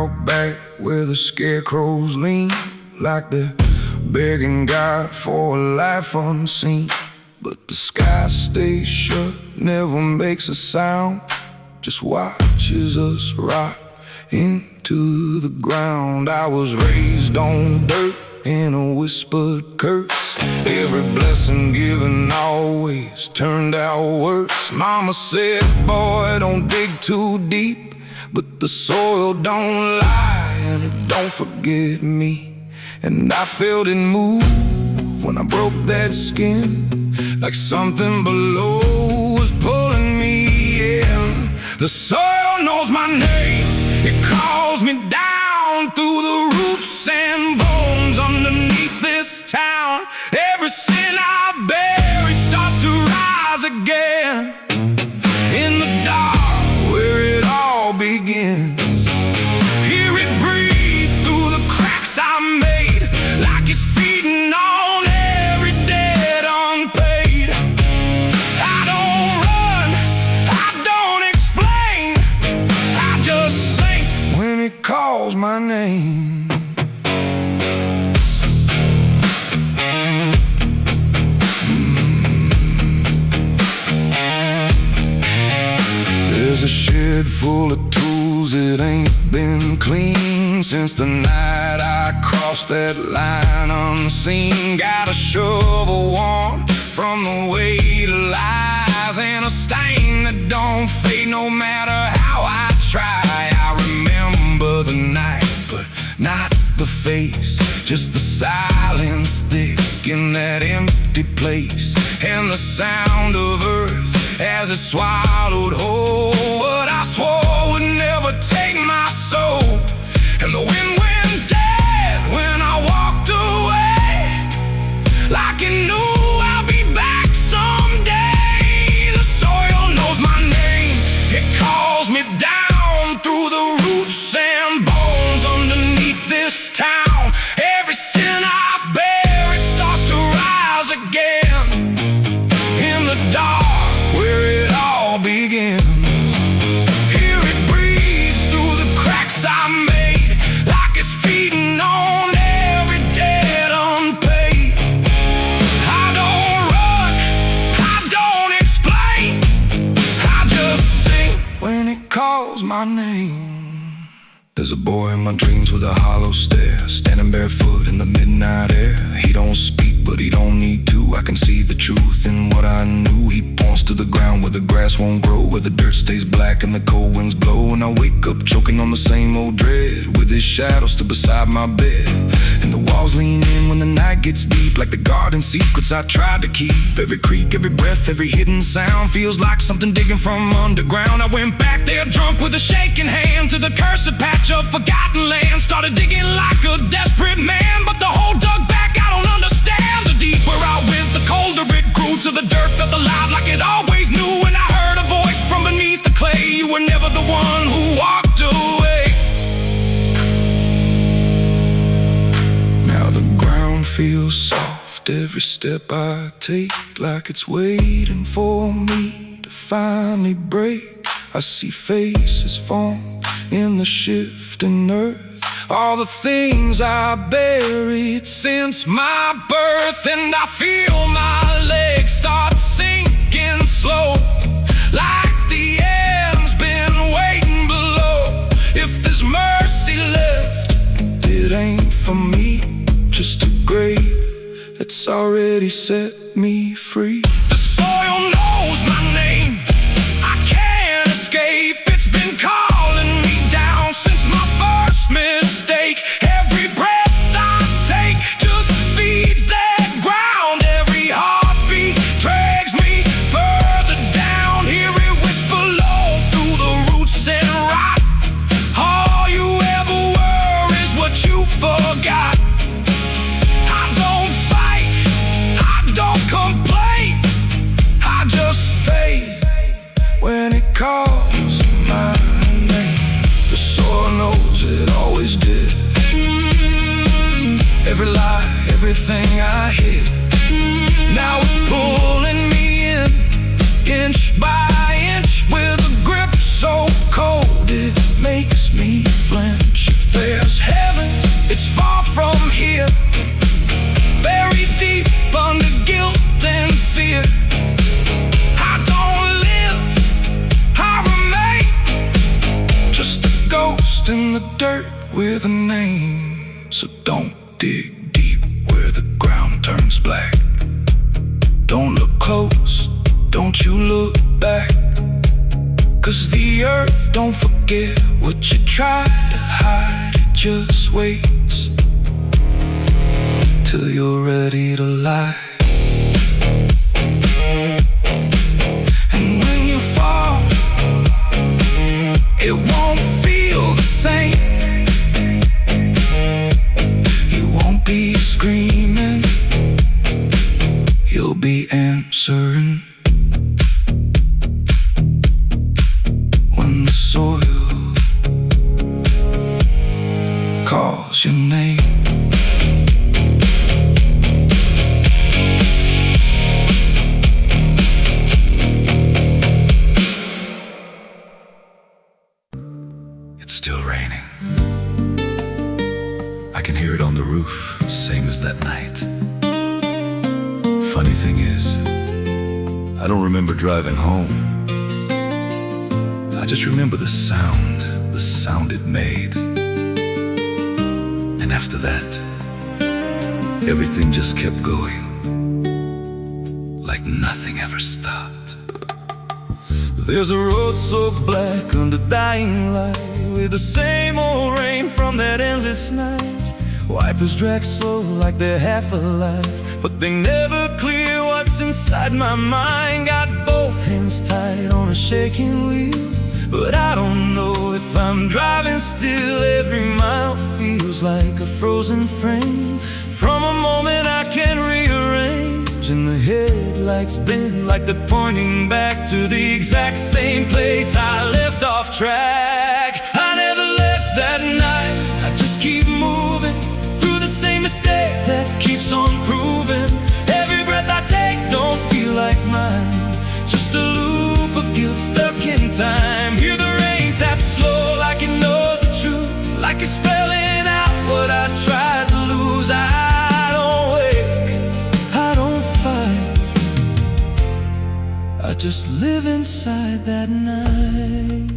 out back where the scarecrows lean, like they're begging God for a life unseen. But the sky stays shut, never makes a sound, just watches us rot into the ground. I was raised on dirt in a whispered curse. Every blessing given always turned out worse. Mama said, boy, don't dig too deep, but the soil don't lie and it don't forget me. And I felt it move when I broke that skin, like something below was pulling me in. The soil knows my name, it calls me down through the roots and bones underneath this town. Every sin I bear, it starts to rise again in the dark where it all begins. Hear it breathe through the cracks I made, like it's feeding on every debt unpaid. I don't run, I don't explain, I just sink when it calls my name. There's a shed full of tools that ain't been clean since the night I crossed that line unseen. Got a shovel worn from the weight of lies, and a stain that don't fade no matter how I try. I remember the night, but not the face, just the silence thick in that empty place, and the sound of earth as it swallowed whole what I swore would never take my soul. And the wind went dead when I walked away, like it knew I'll be back someday. The soil knows my name, it calls me down through the roots and bones underneath this town. Every sin I bear, it starts to rise again in the dark where it all begins. Hear it breathe through the cracks I made, like it's feeding on every debt unpaid. I don't run, I don't explain, I just sing when it calls my name. There's a boy in my dreams with a hollow stare, standing barefoot in the midnight air. He don't speak, but he don't need to. I can see the truth in what I knew. He points to the ground where the grass won't grow, where the dirt stays black and the cold winds blow. And I wake up choking on the same old dread, with his shadow still beside my bed. And the walls lean in when the night gets deep, like the garden secrets I tried to keep. Every creak, every breath, every hidden sound feels like something digging from underground. I went back there drunk with a shaking hand to the cursed patch of forgotten land. Started digging like a desperate man, but the hole dug back, I don't understand. The deeper I went, the colder it grew, to the dirt felt alive like it always knew. And I heard a voice from beneath the clay, you were never the one who walked away. Now the ground feels soft, every step I take, like it's waiting for me to finally break. I see faces form in the shifting earth, all the things I buried since my birth. And I feel my legs start sinking slow, like the end's been waiting below. If there's mercy left, it ain't for me, just a grave that's already set me free. The soil knows my name, I can't escape. It's been calling me down since my first mistake. Every breath I take just feeds that ground. Every heartbeat drags me further down. Hear it whisper low through the roots and rot. All you ever were is what you forgot. I don't fight, I don't complain, with a name. So don't dig deep where the ground turns black. Don't look close, don't you look back. 'Cause the earth don't forget what you try to hide. It just waits till you're ready to lie. And when you fall, it won't feel the same. You won't be screaming, you'll be answering. When the soil calls your name. It's still raining. I can hear it on the roof, same as that night. Funny thing is, I don't remember driving home. I just remember the sound it made. And after that, everything just kept going, like nothing ever stopped. There's a road so black under dying light, with the same old rain from that endless night. Wipers drag slow like they're half alive, but they never clear what's inside my mind. Got both hands tied on a shaking wheel, but I don't know if I'm driving still. Every mile feels like a frozen frame from a moment I can't rearrange. And the headlights bend like they're pointing back to the exact same place I left off track. I never left that night, I just keep moving through the same mistake that keeps on proving. Every breath I take don't feel like mine, just a loop of guilt stuck in time. Hear the rain tap slow like it knows the truth, like it's spelling out what I tried to lose. I don't wake, I don't fight, I just live inside that night.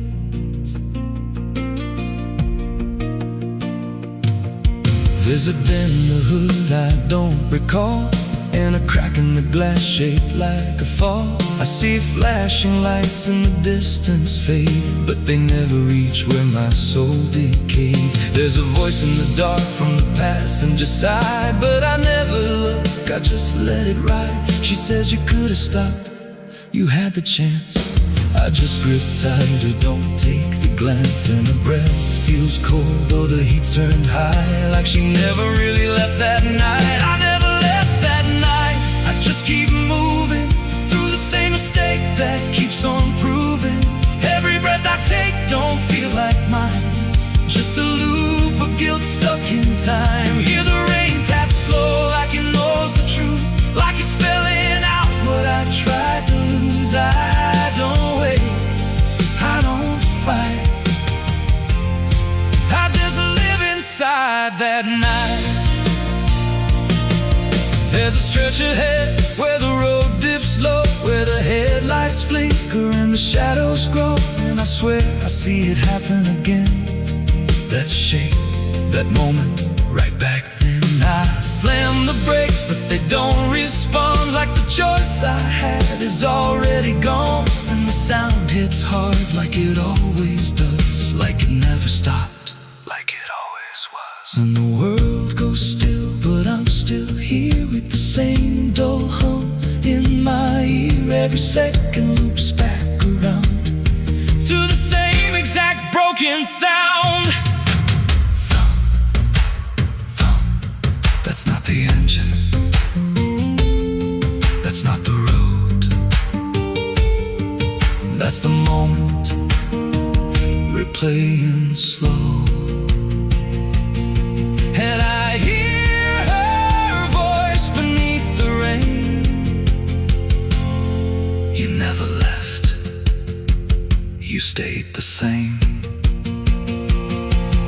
There's a dent in the hood I don't recall, and a crack in the glass shaped like a fall. I see flashing lights in the distance fade, but they never reach where my soul decayed. There's a voice in the dark from the passenger side, but I never look, I just let it ride. She says you could have stopped, you had the chance. I just grip tighter, don't take the glance. And her breath feels cold, though the heat's turned high, like she never really left that night. I never left that night, I just keep moving through the same mistake that keeps on proving. Every breath I take don't feel like mine, just a loop of guilt stuck in time. Hear the rain tap slow like it knows the truth, like it's spelling out what I tried to lose. I don't wait, I don't fight, I just live inside that night. There's a stretch ahead where the road dips low, where the headlights flicker and the shadows grow. And I swear I see it happen again, that shape, that moment, right back then. I slam the brakes, but they don't respond, like the choice I had is already gone. And the sound hits hard like it always does, like it never stopped, like it always was. And the world goes still, but I'm still here with the same dull hum in my ear. Every second loops back around to the same exact broken sound. Thump, thump, that's not the engine, that's not the road, that's the moment replaying slow. And I hear her voice beneath the rain. You never left, you stayed the same.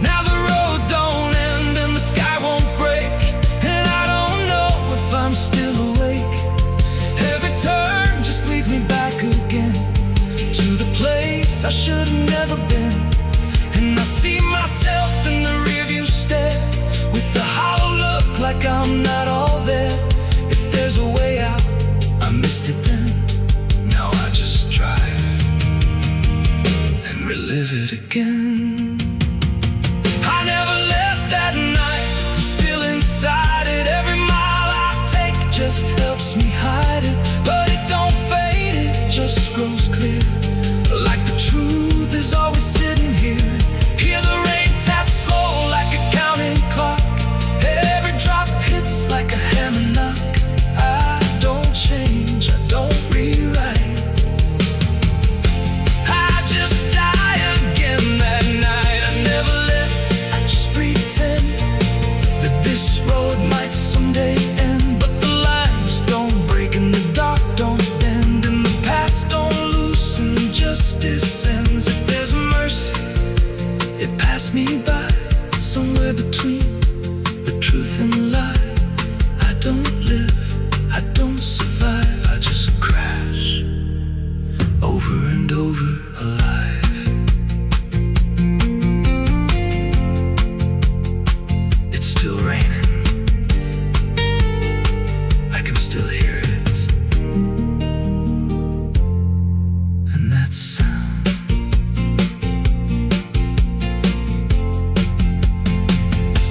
Now the road don't end and the sky won't break, and I don't know if I'm still awake. Every turn just leads me back again to the place I should have never been. And I see myself in the rear like I'm not all there. If there's a way out, I missed it then. Now I just drive and relive it again. I never left that night, I'm still inside it. Every mile I take just helps me hide it. But it don't fade, it just grows clear. Like the truth is always sitting here. Hear the rain tap slow like a counting clock. Every drop hits like a hammer knock. I don't change, I don't rewrite. I just die again that night. I never left, I just pretend that this road might someday end. But the lines don't break and the dark don't bend, and the past don't loosen, justice ends. If there's mercy, it passed me by, somewhere between the truth and the lie. I don't live, I don't survive, I just crash over and over alive. It's still raining, I can still hear it. And that sound,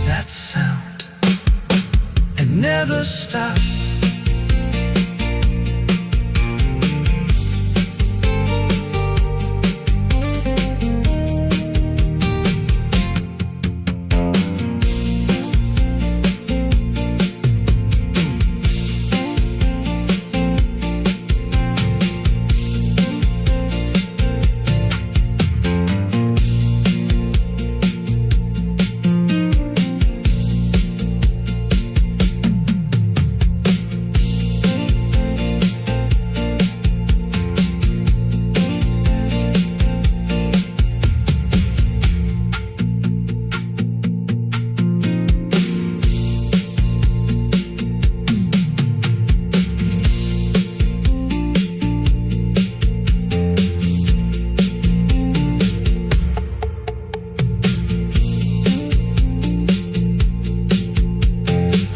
that sound, it never stops.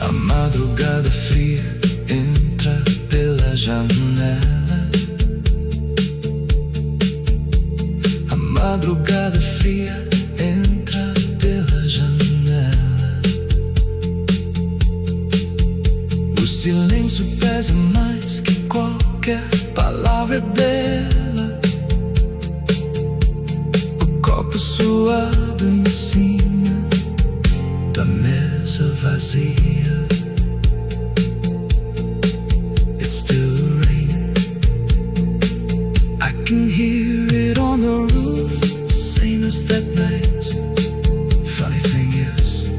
A madrugada fria entra pela janela. A madrugada fria entra pela janela. O silêncio pesa mais que qualquer palavra dela. O copo suado em cima da mesa vazia. It's still raining, I can hear it on the roof, same as that night. Funny thing is,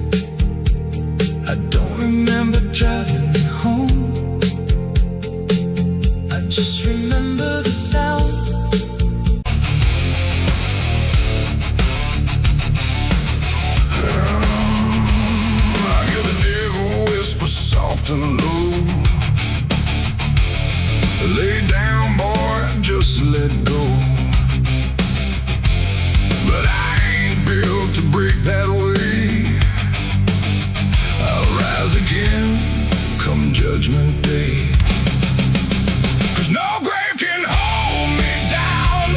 I don't remember driving home. I just remember the sound. I hear the devil whisper soft and low. Lay down, boy, just let go. But I ain't built to break that way. I'll rise again come Judgment Day. 'Cause no grave can hold me down.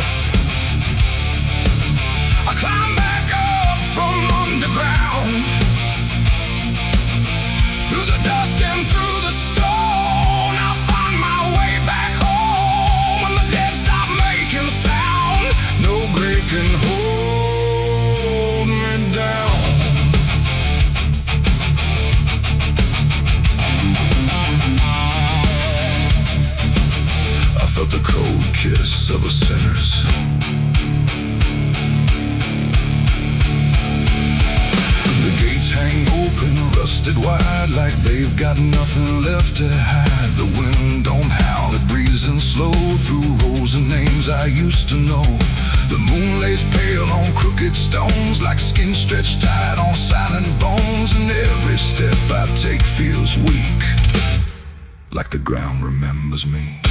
I climb back up from underground, through the dust and through the stone. I'll find my way back home when the dead stop making sound. No grave can hold me down. I felt the cold kiss of a sinner's. The gates hang open, rusted wide, like they've got nothing left to hide. The wind don't howl, it breathes in slow through rows of names I used to know. The moon lays pale on crooked stones, like skin stretched tight on silent bones. And every step I take feels weak, like the ground remembers me.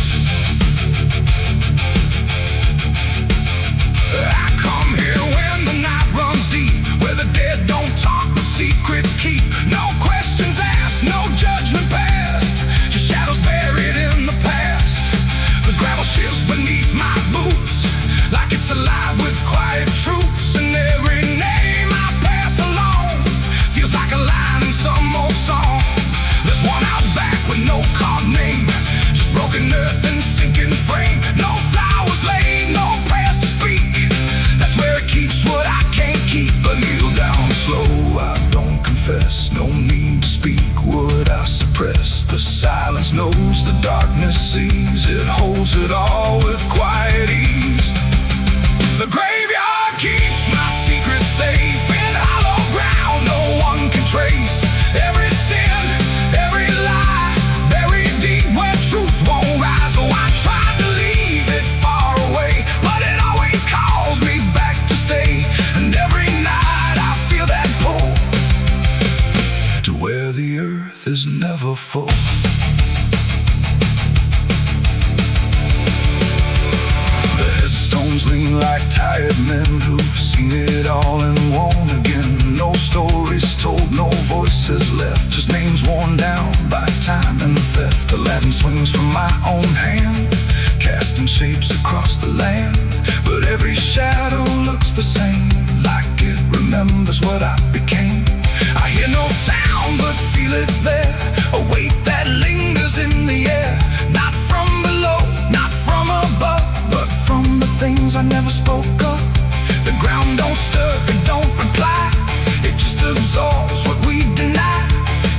I come here when the night runs deep, where the dead don't talk but secrets keep. No questions asked, chills beneath my boots, like it's alive with quiet troops. And every name I pass along feels like a line in some old song. There's one out back with no card name, just broken earth and sinking frame. No flowers laid, no prayers to speak. That's where it keeps what I can't keep. But kneel down slow, I don't confess. No need to speak what I suppress. The silence knows, the darkness sees. It holds it all with quiet ease. The graveyard keeps my secret safe in hollow ground no one can trace. Every sin, every lie, buried deep where truth won't rise. Oh, I tried to leave it far away, but it always calls me back to stay. And every night I feel that pull to where the earth is never full. The headstones lean like tired men who've seen it all and won't again. No stories told, no voices left, just names worn down by time and theft. The Latin swings from my own hand, casting shapes across the land. But every shadow looks the same, like it remembers what I became. I hear no sound but feel it there, a weight that lingers in the air. Not from below, not from above, but from the things I never spoke of. The ground don't stir, it don't reply, it just absorbs what we deny.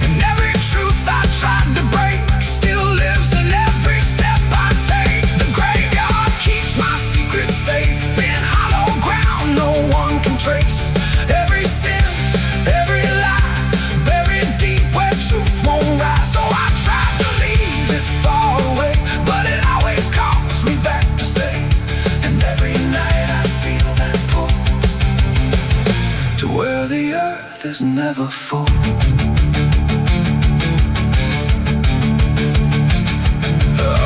And every truth I tried to break still lives in every step I take. The graveyard keeps my secret safe in hollow ground no one can trace. Every sin, every lie, buried deep where truth won't rise. So I tried to leave it far away, but it always calls me back to stay. And every night I feel that pull to where the earth is never full.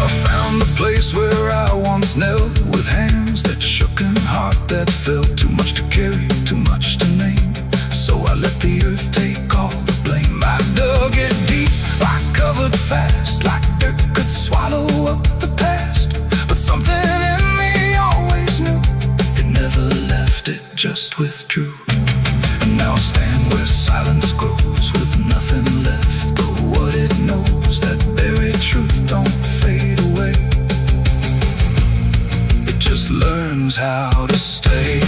I found the place where I once knelt, with hands that shook and heart that felt. Too much to carry, too much to name, so I let the earth take all the blame. I dug it deep, I covered fast, like dirt could swallow up the past. But something in me always knew, it never left, it just withdrew. And now I stand where silence grows, with nothing left but what it knows. That buried truth don't fade away, it just learns how to stay.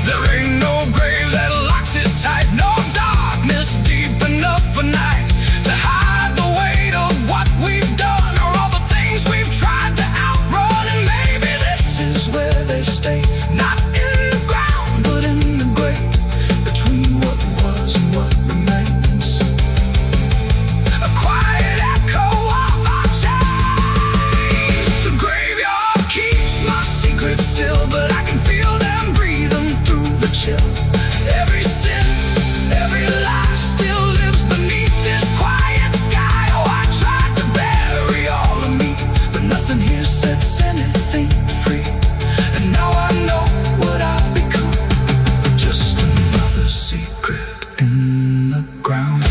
There ain't no grave that locks it tight, no darkness deep enough for night to hide the weight of what we've done, or all the things we've tried to outrun. And maybe this is where they stay, not in the ground but in the grave, between what was and what remains. A quiet echo of our chains. The graveyard keeps my secrets still, but I can feel them breathing through the chill. Every sin, every lie still lives beneath this quiet sky. Oh, I tried to bury all of me, but nothing here sets anything free. And now I know what I've become, just another secret in the ground.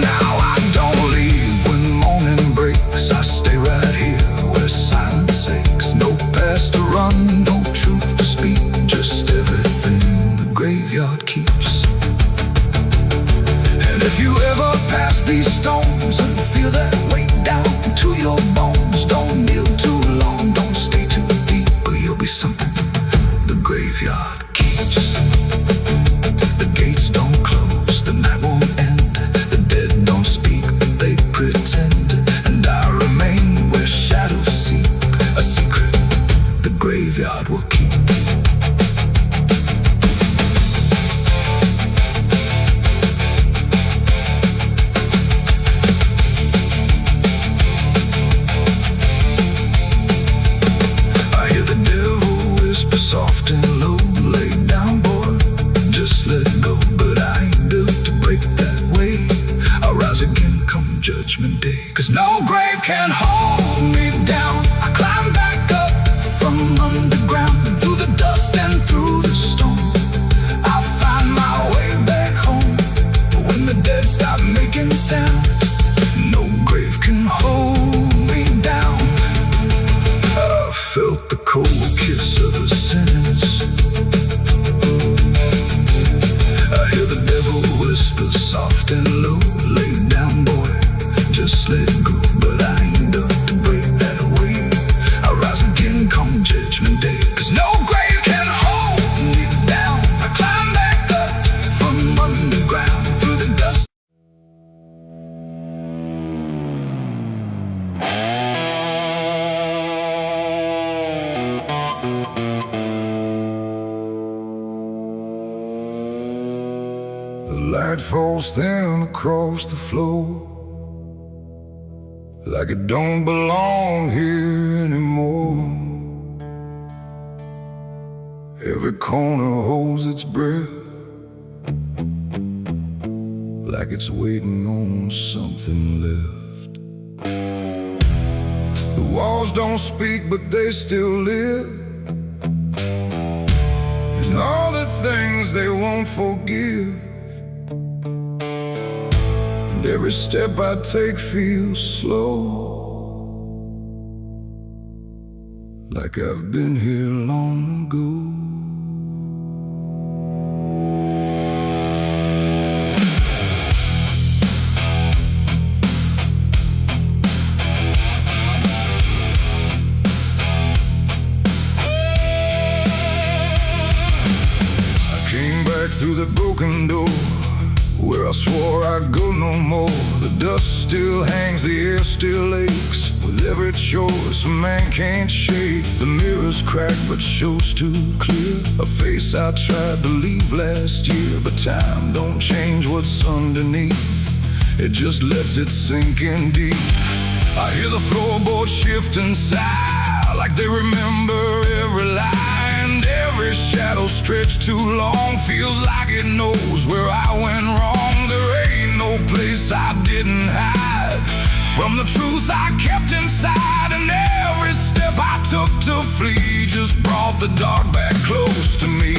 Now I don't leave when morning breaks, I stay right here where silence aches. No past to run, no truth to speak, just everything the graveyard keeps. And if you ever pass these stones and feel that weight down to your bones, don't kneel too long, don't stay too deep, or you'll be something the graveyard keeps. The gates don't close, the night won't end, the dead don't speak but they pretend. And I remain where shadows seep, a secret the graveyard will keep. I hear the devil whisper soft and low, lay down boy, just let go. But I ain't built to break that way, I'll rise again come judgment day. 'Cause no grave can hold me down, I climb back up from underground, and through the dust and through the storm, I'll find my way back home. But when the dead stop making sound, falls down across the floor, like it don't belong here anymore. Every corner holds its breath, like it's waiting on something left. The walls don't speak, but they still live, and all the things they won't forgive. And every step I take feels slow, like I've been here long ago. Through the broken door, where I swore I'd go no more. The dust still hangs, the air still aches, with every choice a man can't shake. The mirror's cracked but shows too clear a face I tried to leave last year. But time don't change what's underneath, it just lets it sink in deep. I hear the floorboards shift and sigh, like they remember every lie. Every shadow stretched too long feels like it knows where I went wrong. There ain't no place I didn't hide from the truth I kept inside. And every step I took to flee just brought the dark back close to me.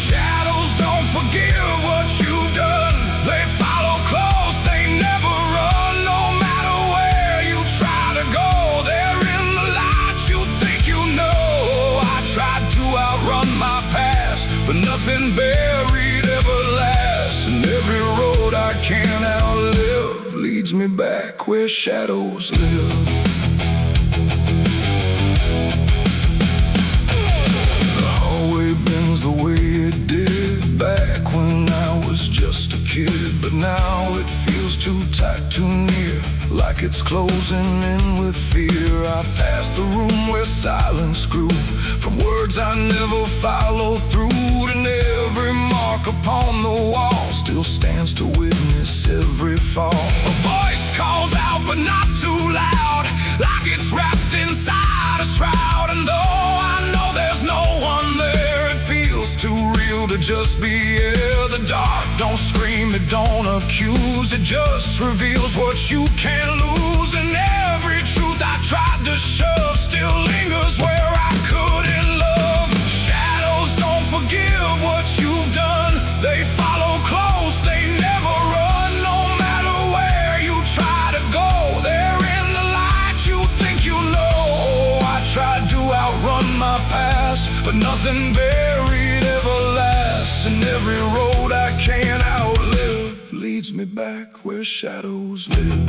Shadows don't forgive what you've done, they follow close, they never run. No matter where you try to go, they're in the light you think you know. I tried to outrun my past, but nothing buried ever lasts. And every road I can't outlive leads me back where shadows live. The hallway bends the way it did back when I was just a kid. But now it feels too tight, too near, like it's closing in with fear. I pass the room where silence grew, from words I never followed through. And every mark upon the wall still stands to witness every fall. A voice calls out but not too loud, like it's wrapped inside a shroud. And though I know there's no one there, it feels too real to just be here. The dark don't scream, it don't accuse, it just reveals what you can't lose. And every truth I tried to shove still lingers where I couldn't love. Shadows don't forgive what you've done, they follow close, they never run. No matter where you try to go, they're in the light you think you know. I tried to outrun my past, but nothing buried ever lasts. And every road I can't outlive leads me back where shadows live.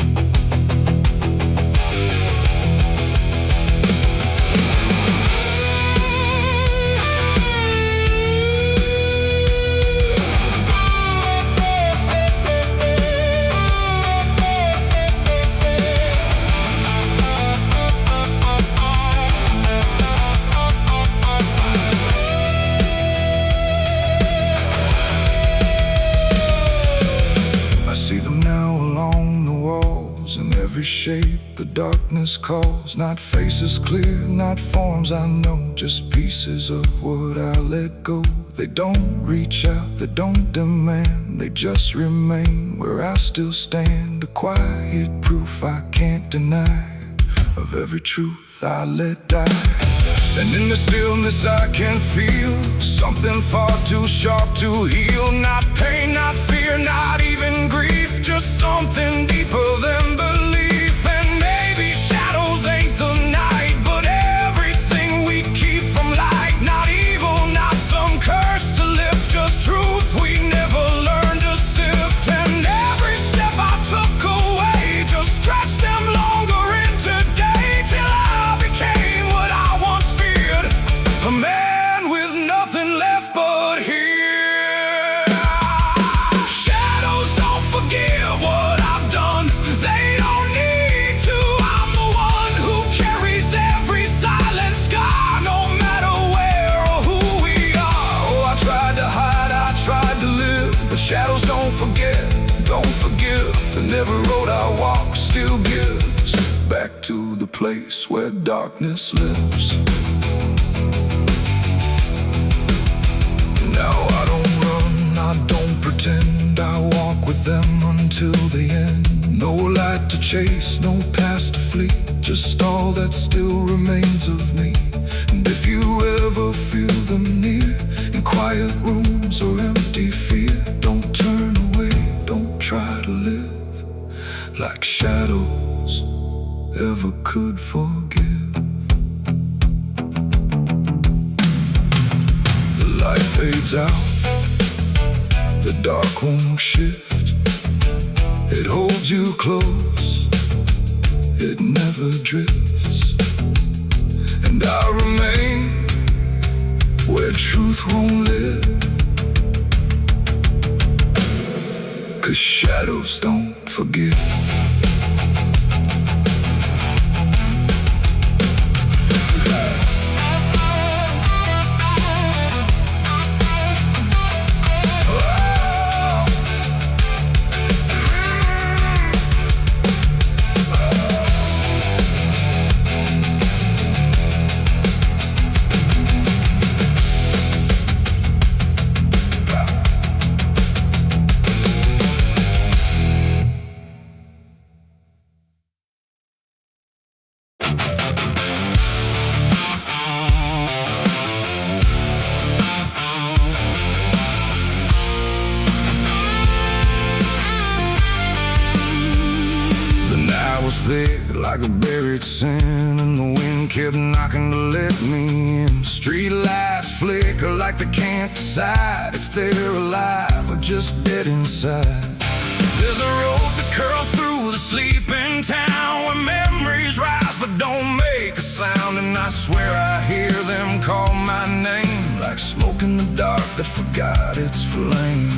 Every shape the darkness calls, not faces clear, not forms I know, just pieces of what I let go. They don't reach out, they don't demand, they just remain where I still stand. A quiet proof I can't deny of every truth I let die. And in the stillness I can feel something far too sharp to heal. Not pain, not fear, not even grief, just something deeper than belief. And maybe shadows ain't the night, but everything we keep from light. Not evil, not some curse to lift, just truth we never learned to sift. And every step I took away just stretched them longer into day, till I became what I once feared, a man with nothing left but here. Shadows don't forgive what I've done, road I walk still gives back to the place where darkness lives. Now I don't run, I don't pretend, I walk with them until the end. No light to chase, no past to flee, just all that still remains of me. And if you ever feel them near, in quiet rooms or empty fear, don't turn away, don't try to live like shadows ever could forgive. The light fades out, the dark won't shift. It holds you close, it never drifts. And I remain where truth won't live, 'cause shadows don't forgive. There like a buried sin, and the wind kept knocking to let me in. Street lights flicker like they can't decide if they're alive or just dead inside. There's a road that curls through the sleeping town where memories rise but don't make a sound. And I swear I hear them call my name like smoke in the dark that forgot its flame.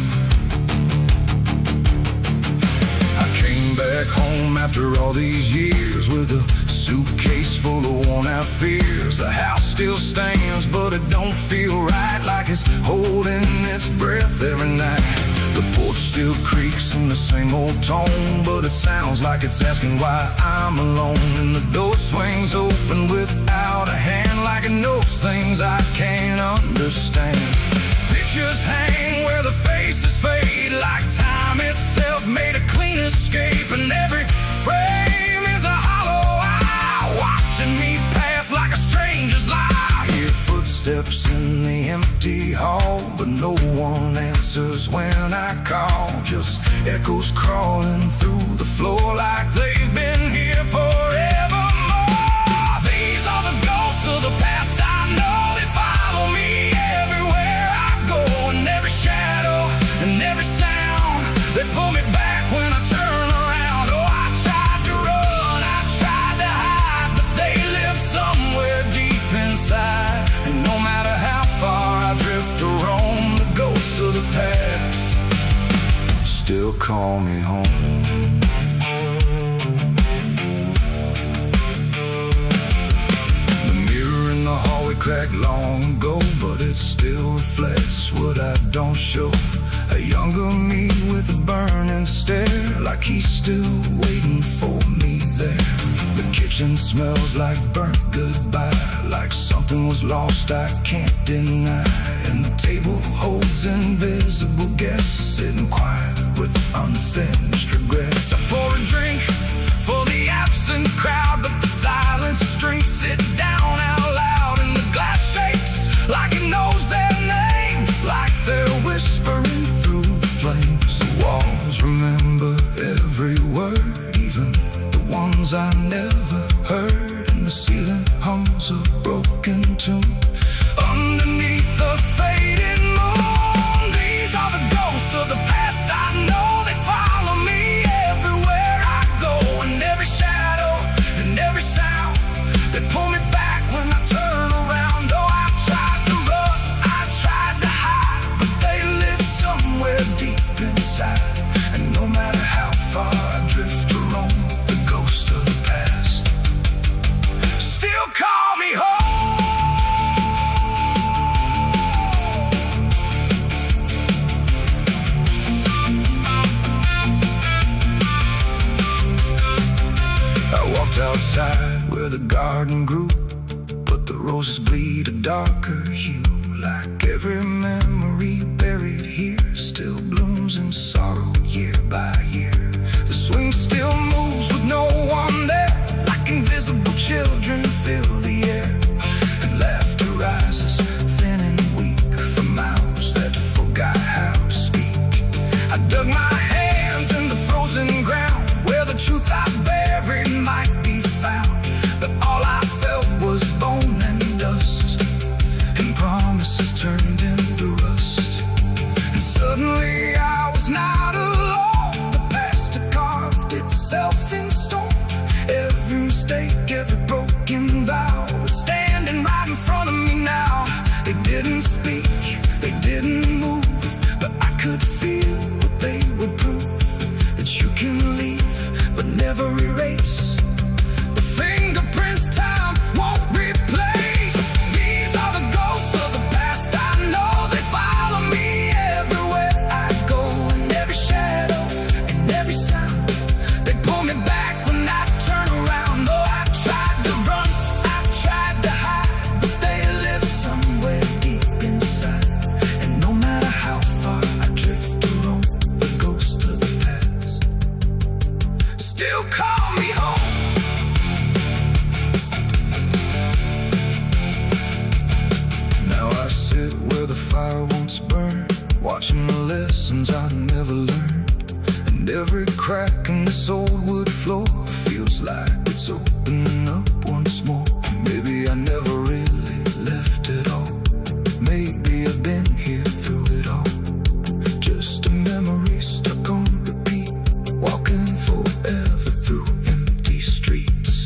Back home after all these years with a suitcase full of worn-out fears. The house still stands, but it don't feel right, like it's holding its breath every night. The porch still creaks in the same old tone, but it sounds like it's asking why I'm alone. And the door swings open without a hand, like it knows things I can't understand. Pictures hang where the faces fade, like time itself made a clean escape. And every frame is a hollow eye, watching me pass like a stranger's lie. I hear footsteps in the empty hall, but no one answers when I call. Just echoes crawling through the floor like they've been here forevermore. These are the ghosts of the past, I know they follow me everywhere I go. And every shadow and every sound, they pull me back when I turn around. Oh, I tried to run, I tried to hide, but they live somewhere deep inside. And no matter how far I drift or roam, the ghosts of the past still call me home. The mirror in the hallway cracked long ago, but it still reflects what I don't show. A younger me with a burning stare, like he's still waiting for me there. The kitchen smells like burnt goodbye, like something was lost I can't deny. And the table holds invisible guests, sitting quiet with unfinished regrets. I pour a drink for the absent crowd, but the silence drinks sit down out loud. And the glass shakes like it knows their names, like they're whispering through the flames. The walls remember every word, even the ones I never heard. And the ceiling hums a broken tune underneath the fading moon. These are the ghosts of the past, I know they follow me everywhere I go. And every shadow and every sound, they pull me back when I turn around. Oh, I tried to run, I tried to hide, but they live somewhere deep inside. And no matter how far I drift or roam, the ghost of the past inside where the garden grew, but the roses bleed a darker hue. Like every memory buried here still blooms in sorrow year by year. The swing still moves with no one there, like invisible children fill the air. And laughter rises thin and weak from mouths that forgot how to speak. I dug my hands in the frozen ground where the truth I buried might be found. But all I felt was bone and dust, and promises turned into rust. And suddenly I was not alone. The past had carved itself in stone. Every mistake, every broken vow was standing right in front of me now. They didn't speak, they didn't move, but I could feel what they would prove. That you can leave, but never erase the fingerprints time won't replace. These are the ghosts of the past, I know they follow me everywhere I go. In every shadow, in every sound, they pull me back when I turn around. Though I tried to run, I tried to hide, but they live somewhere deep inside. And no matter how far I drift or roam, the ghost of the past still call me home. Now I sit where the fire once burned, watching the lessons I never learned. And every crack in this old wood floor feels like it's opening up once more. Maybe I never really left it all. Maybe I've been here through it all. Just a memory stuck on repeat, walking forever through empty streets.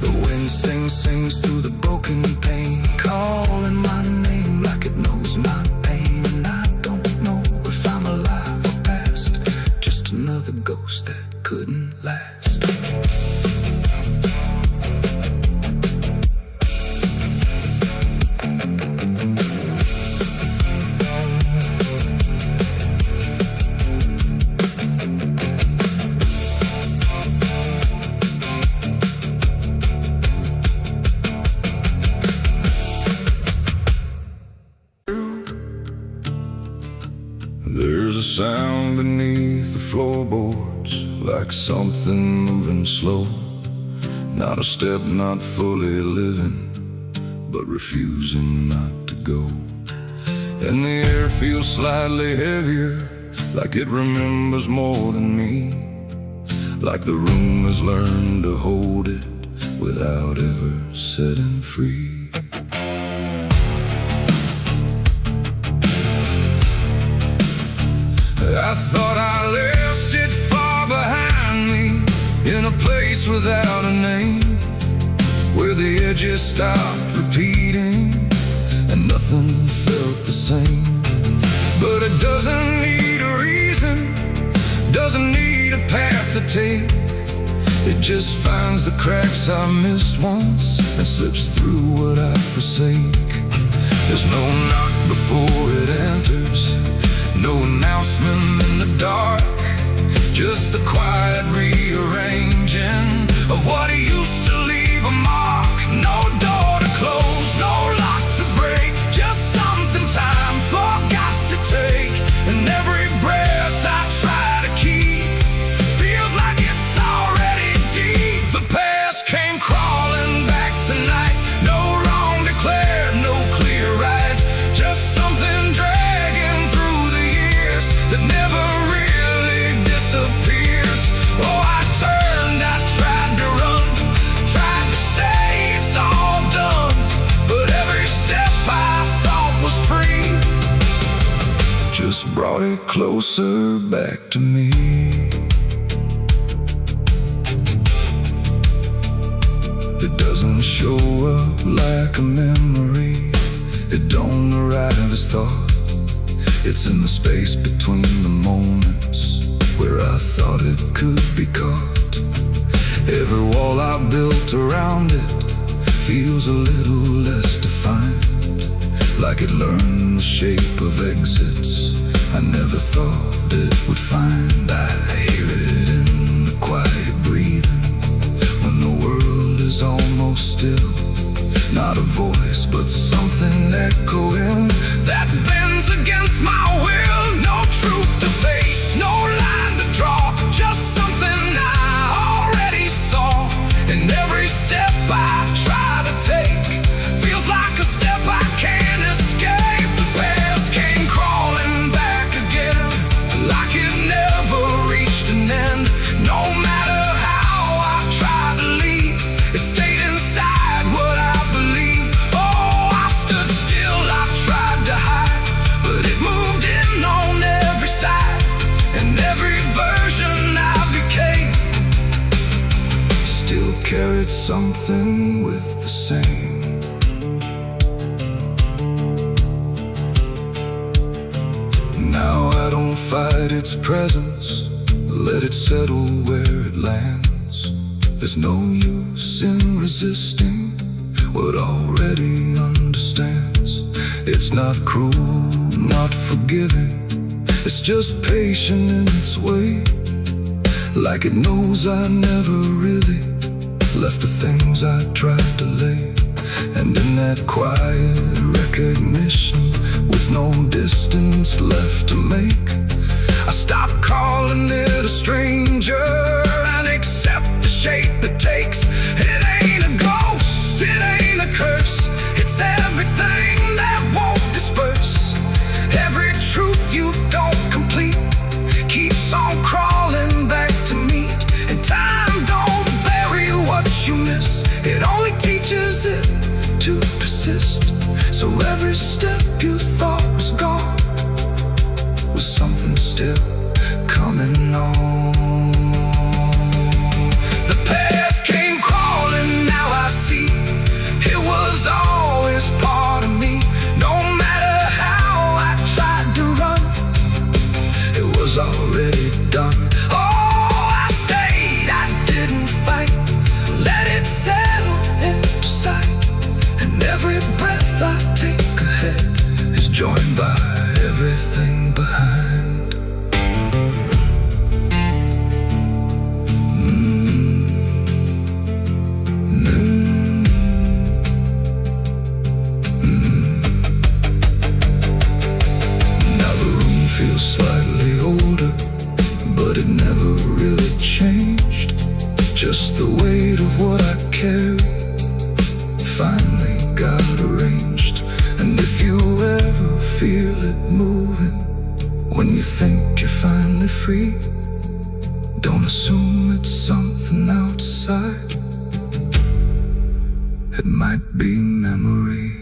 The wind sings through the broken pane, calling my name like it knows my pain. And I don't know if I'm alive or past, just another ghost that couldn't last. There's a sound beneath the floorboards, like something moving slow. Not a step, not fully living, but refusing not to go. And the air feels slightly heavier, like it remembers more than me. Like the room has learned to hold it without ever setting free. I thought I left it far behind me, in a place without a name, where the edges stopped repeating and nothing felt the same. But it doesn't need a reason, doesn't need a path to take. It just finds the cracks I missed once and slips through what I forsake. There's no knock before it enters, no announcement in the dark, just the quiet rearranging of what used to leave a mark. No door to close, no lock to break, just something time forgot to take. And every breath I try to keep feels like it's already deep. The past came crawling back tonight, no wrong declared, no clear right, just something dragging through the years that never really disappears. Oh, I turned, I tried to run, tried to say it's all done, but every step I thought was free just brought it closer back to me. It doesn't show up like a memory, it don't arrive as thought. It's in the space between the moments where I thought it could be caught. Every wall I built around it feels a little less defined, like it learned the shape of exits I never thought it would find. I hear it in the quiet breathing when the world It stayed inside what I believe. Oh, I stood still, I tried to hide, but it moved in on every side. And every version I became still carried something with the same. Now I don't fight its presence, let it settle where it lands. There's no use in resisting what already understands. It's not cruel, not forgiving, it's just patient in its way. Like it knows I never really left the things I tried to lay. And in that quiet recognition, with no distance left to make, I stopped calling it a stranger and accept the shape it takes. It ain't a ghost, it ain't a curse, it's everything that won't disperse. Every truth you don't complete keeps on crawling back to meet. And time don't bury what you miss, it only teaches it to persist. So every step you thought was gone was something still coming on. The past came crawling, now I see it was always part of me. No matter how I tried to run, it was already done. Oh, I stayed, I didn't fight, let it settle into sight. And every breath I take ahead is joined by everything behind. Now the room feels slightly older, but it never really changed. Just the weight of what I carry finally got arranged. And if you ever feel it moving, when you think you're finally free, don't assume it's something outside. It might be memory.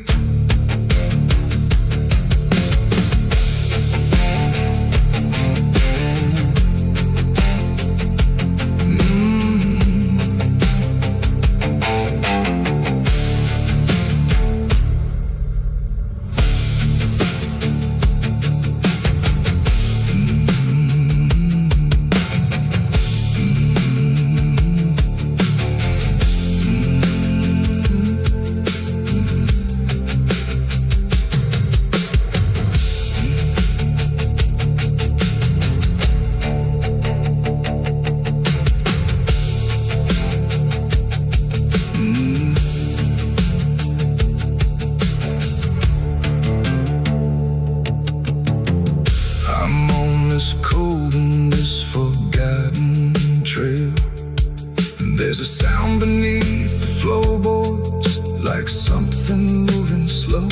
There's a sound beneath the floorboards, like something moving slow.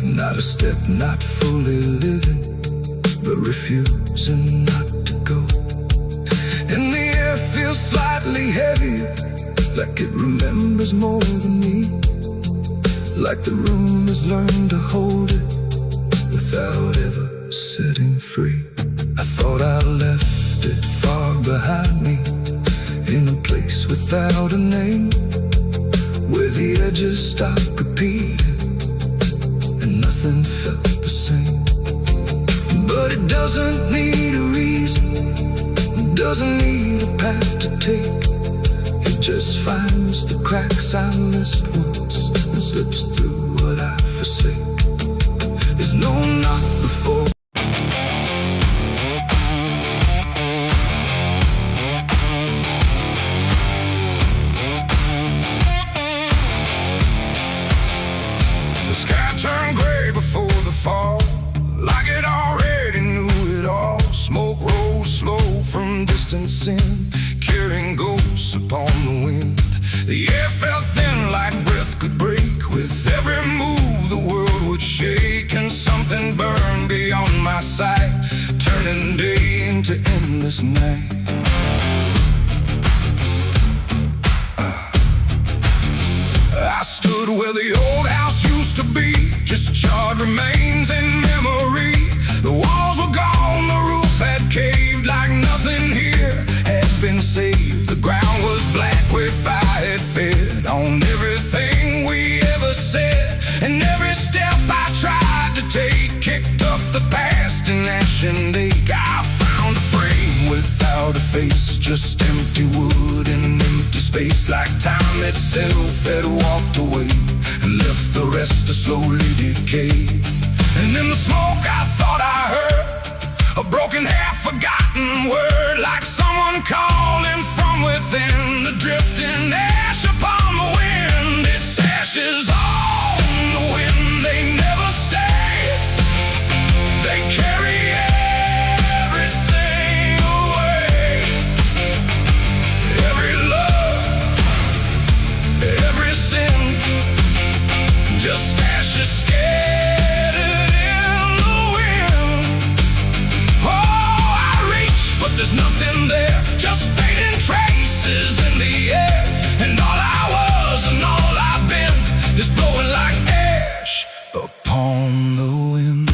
Not a step, not fully living, but refusing not to go. And the air feels slightly heavier, like it remembers more than me. Like the room has learned to hold it without ever setting free. I thought I left it far behind me, in a place without a name, where the edges stopped repeating and nothing felt the same. But it doesn't need a reason, it doesn't need a path to take. It just finds the cracks I missed once and slips through what I forsake. There's no knock before the sky turned gray before the fall, like it already knew it all. Smoke rose slow from distancing, carrying ghosts upon the wind. The air felt thin like breath could break. With every move the world would shake, and something burned beyond my sight, turning day into endless night. just charred remains in memory. The walls were gone, the roof had caved, like nothing here had been saved. The ground was black where fire had fed on everything we ever said. And every step I tried to take kicked up the past in ash and ache. I found a frame without a face, just empty wood and empty space, like time itself had walked away and left the rest to slowly decay. And in the smoke I thought I heard a broken, half-forgotten word, like someone calling from within. The drifting ash upon the wind, its ashes on the wind. They never stay, they carry everything away. Every love, every sin, just ashes scattered in the wind. Oh, I reach, but there's nothing there, just fading traces in the air. And all I was and all I've been is blowing like ash upon the wind.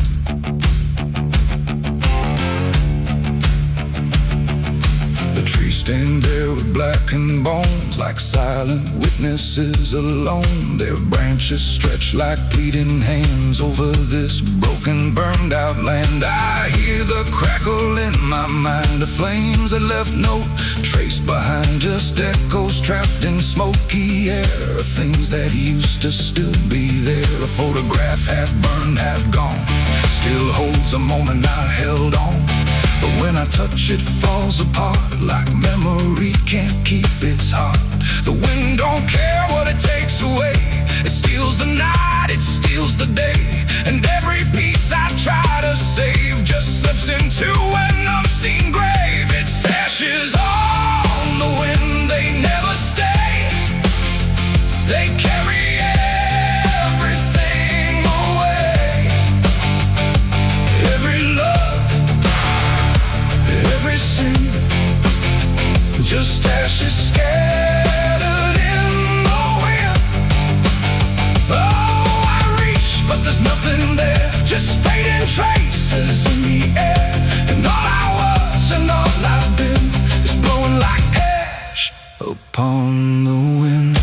The trees stand there with blackened bones, like silent witnesses alone. Their branches stretch like pleading hands over this broken, burned out land. I hear the crackle in my mind of flames that left no trace behind, just echoes trapped in smoky air of things that used to still be there. A photograph half burned, half gone, still holds a moment I held on. But when I touch it, falls apart, like memory can't keep its heart. The wind don't care what it takes away, it steals the night, it steals the day. And every piece I try to save just slips into an unseen grave. Its ashes on the wind, they never stay, they carry everything away. Every love, every sin, just ashes scattered in the wind. Oh, I reach, but there's nothing there, just fading traces in the air. And all I was and all I've been is blowing like ash upon the wind.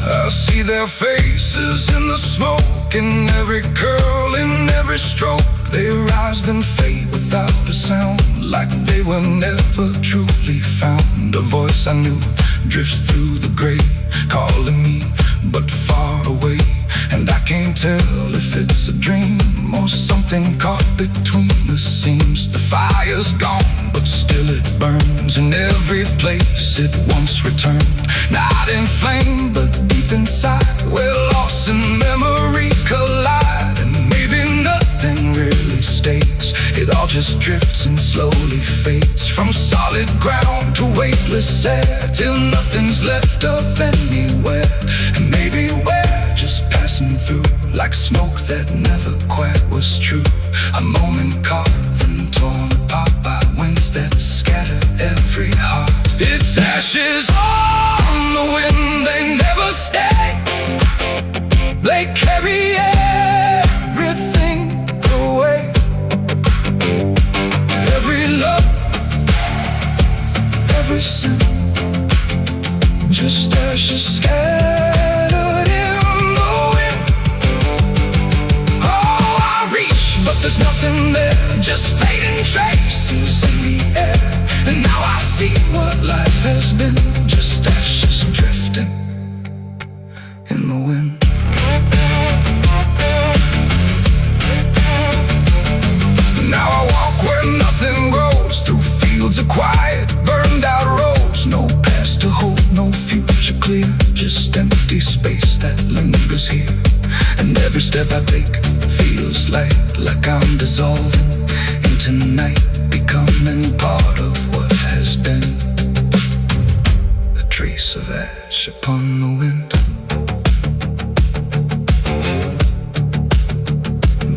I see their faces in the smoke, in every curl, in every stroke. They rise then fade without a sound, like they were never truly found. A voice I knew drifts through the gray, calling me but far away. And I can't tell if it's a dream or something caught between the seams. The fire's gone, but still it burns in every place it once returned. Not in flame, but deep inside, where loss and memory collide. And maybe nothing really stays, it all just drifts and slowly fades, from solid ground to weightless air, till nothing's left of anywhere. And maybe we're just passing through, like smoke that never quite was true. A moment carved and torn apart by winds that scatter every heart. Its ashes on the wind, they never stay, they carry everything away. Every love, every sin, just ashes scattered in the wind. Oh, I reach, but there's nothing there, just fading traces in the air. And now I see what life has been, just ashes drifting in the wind. Now I walk where nothing grows, through fields of quiet, burned out roads. No past to hold, no future clear, just empty space that lingers here. And every step I take feels like I'm dissolving into night, becoming part of what has been. A trace of ash upon the wind.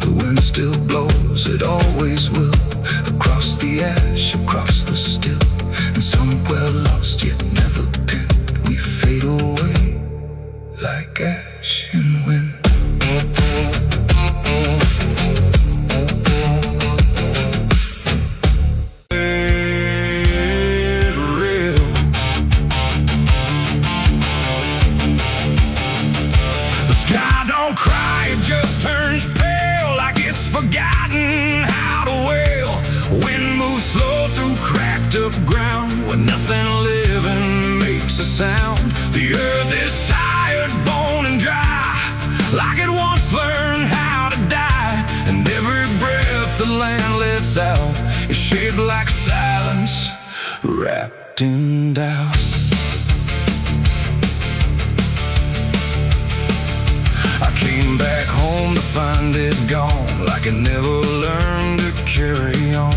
The wind still blows, it always will, across the ash, across the still. And somewhere lost yet never pinned, we fade away up ground where nothing living makes a sound. The earth is tired, bone and dry, like it once learned how to die. And every breath the land lets out is shaped like silence, wrapped in doubt. I came back home to find it gone, like it never learned to carry on.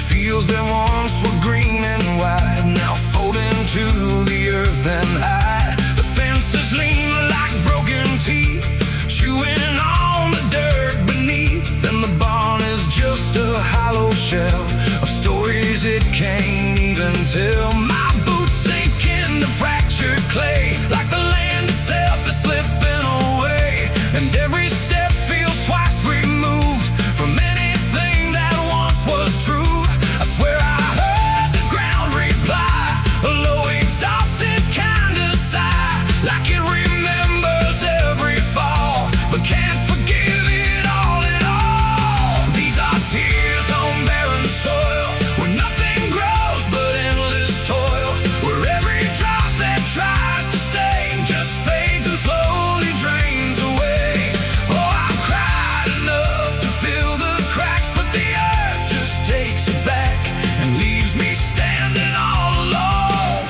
Fields that once were green and wide, now fold into the earth and hide. The fences lean like broken teeth, chewing on the dirt beneath. And the barn is just a hollow shell of stories it can't even tell. My boots sink into fractured clay, like the land itself is slipping away. And every step feels twice removed from anything that once was true. I swear I heard the ground reply, a low exhausted kind of sigh, like it remembers every fall, but can't forgive it all at all. These are tears on barren soil, where nothing grows but endless toil, where every drop that tries to stay just fades and slowly drains away. Oh, I've cried enough to fill the cracks, but the earth just takes it back and leaves me standing all alone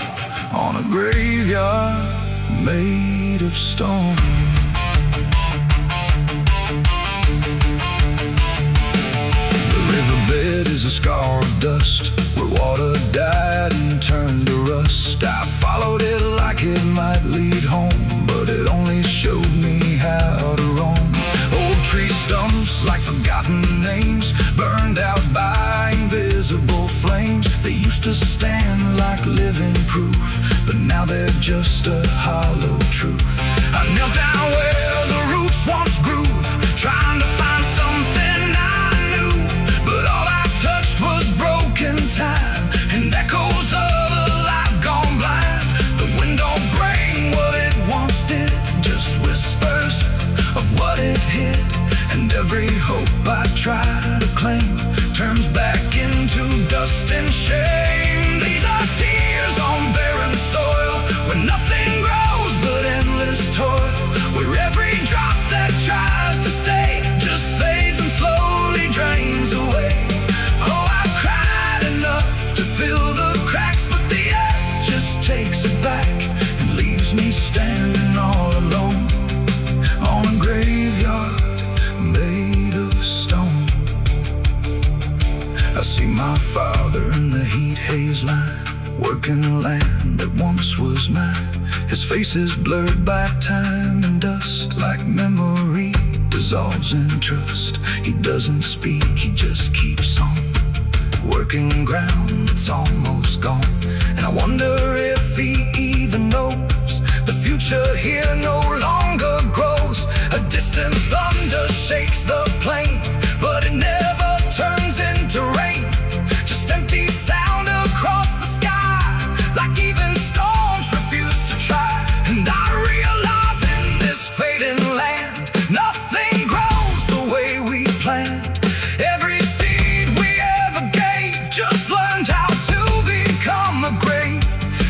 on a graveyard made of stone. The riverbed is a scar of dust, where water died and turned to rust. I followed it like it might lead home, but it only showed me how to roam. Old tree stumps like forgotten names, burned out by invisible flames. They used to stand like living proof, but now they're just a hollow truth. I knelt down where the roots once grew, trying to find something I knew, but all I touched was broken time and echoes of a life gone blind. The wind don't bring what it once did, just whispers of what it hid. And every hope I try to claim turns back into dust and shame. These are tears on barren soil, where nothing grows but endless toil, where every drop that tries to stay just fades and slowly drains away. Oh, I've cried enough to fill the cracks, but the earth just takes it back and leaves me standing all alone on a graveyard made of stone. I see my father in the heat haze line, working the land that once was mine. His face is blurred by time and dust, like memory dissolves in trust. He doesn't speak, he just keeps on working ground that's almost gone. And I wonder if he even knows the future here no longer grows. A distant thunder shakes the plain, but it never turns into rain. Just empty sound across the sky, like even storms refuse to try. And I realize in this fading land, nothing grows the way we planned. Every seed we ever gave just learned how to become a grave.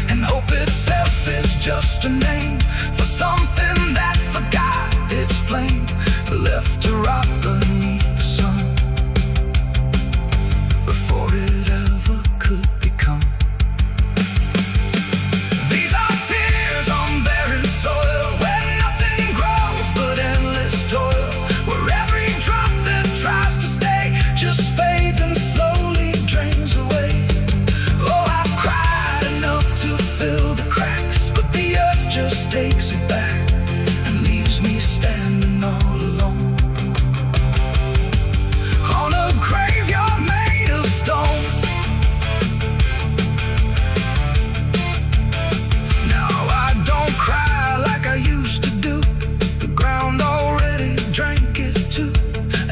And hope itself is just a name for something that forgot its flame, left to rot beneath the sun before it ever could become. These are tears on barren soil, where nothing grows but endless toil, where every drop that tries to stay just fades and slowly drains away. Oh, I've cried enough to fill the cracks, but the earth just takes it back and leaves me standing all alone on a graveyard made of stone. Now I don't cry like I used to do, the ground already drank it too.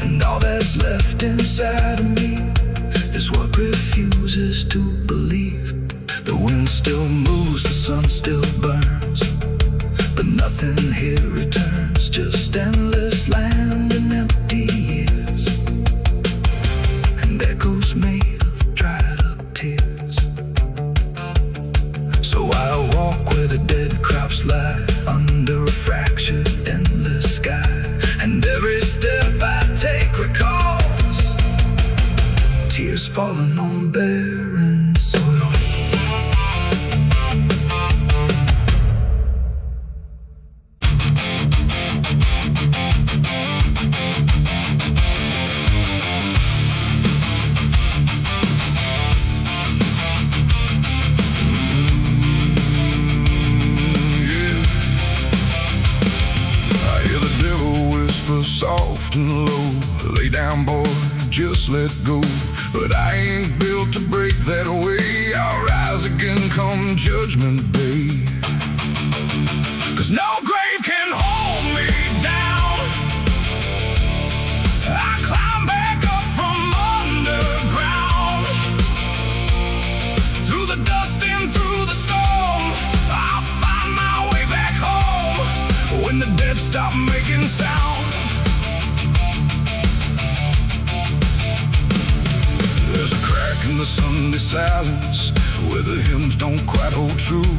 And all that's left inside of me is what refuses to believe. The wind still moves, the sun still burns, but nothing here returns, just endless land and empty years, and echoes made of dried up tears. raindrops lie under a fractured, endless sky. And every step I take recalls tears falling on barren soil. Soft and low, lay down boy, just let go. But I ain't built to break that way. I'll rise again come judgment day. 'Cause no grave can hold me down. I climb back up from underground, through the dust and through the storm. I'll find my way back home when the dead stop making sound. There's a crack in the Sunday silence where the hymns don't quite hold true.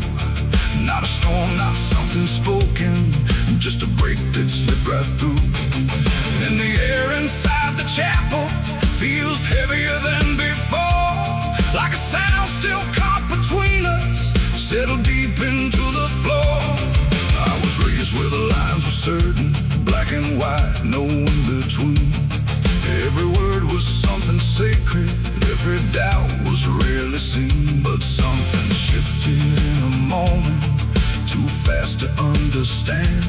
Not a storm, not something spoken, just a break that slipped right through. And the air inside the chapel feels heavier than before, like a sound still caught between us, settled deep into the floor. I was raised where the lines were certain, black and white, no in between. Every word was something sacred, every doubt was rarely seen. But something shifted in a moment, too fast to understand.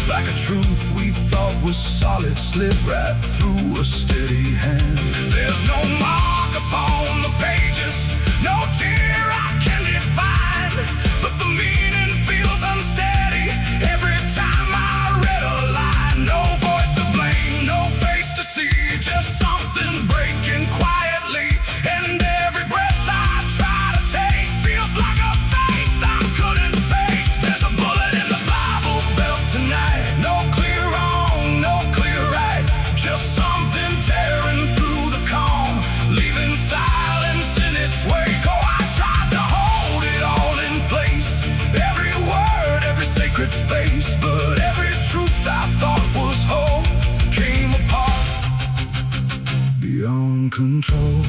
Like a truth we thought was solid slipped right through a steady hand. There's no mark upon the pages, no tear I can define, but the meaning feels unsteady every time I read a line. No voice to blame, no face to see, just something breaking quietly. And every breath I try to take feels like a faith I couldn't fake. There's a bullet in the Bible belt tonight, no clear wrong, no clear right, just something tearing through the calm, leaving silence in its wake. Oh, I tried to hold it all in place, every word, every sacred space, but every truth I thought was whole came apart beyond control.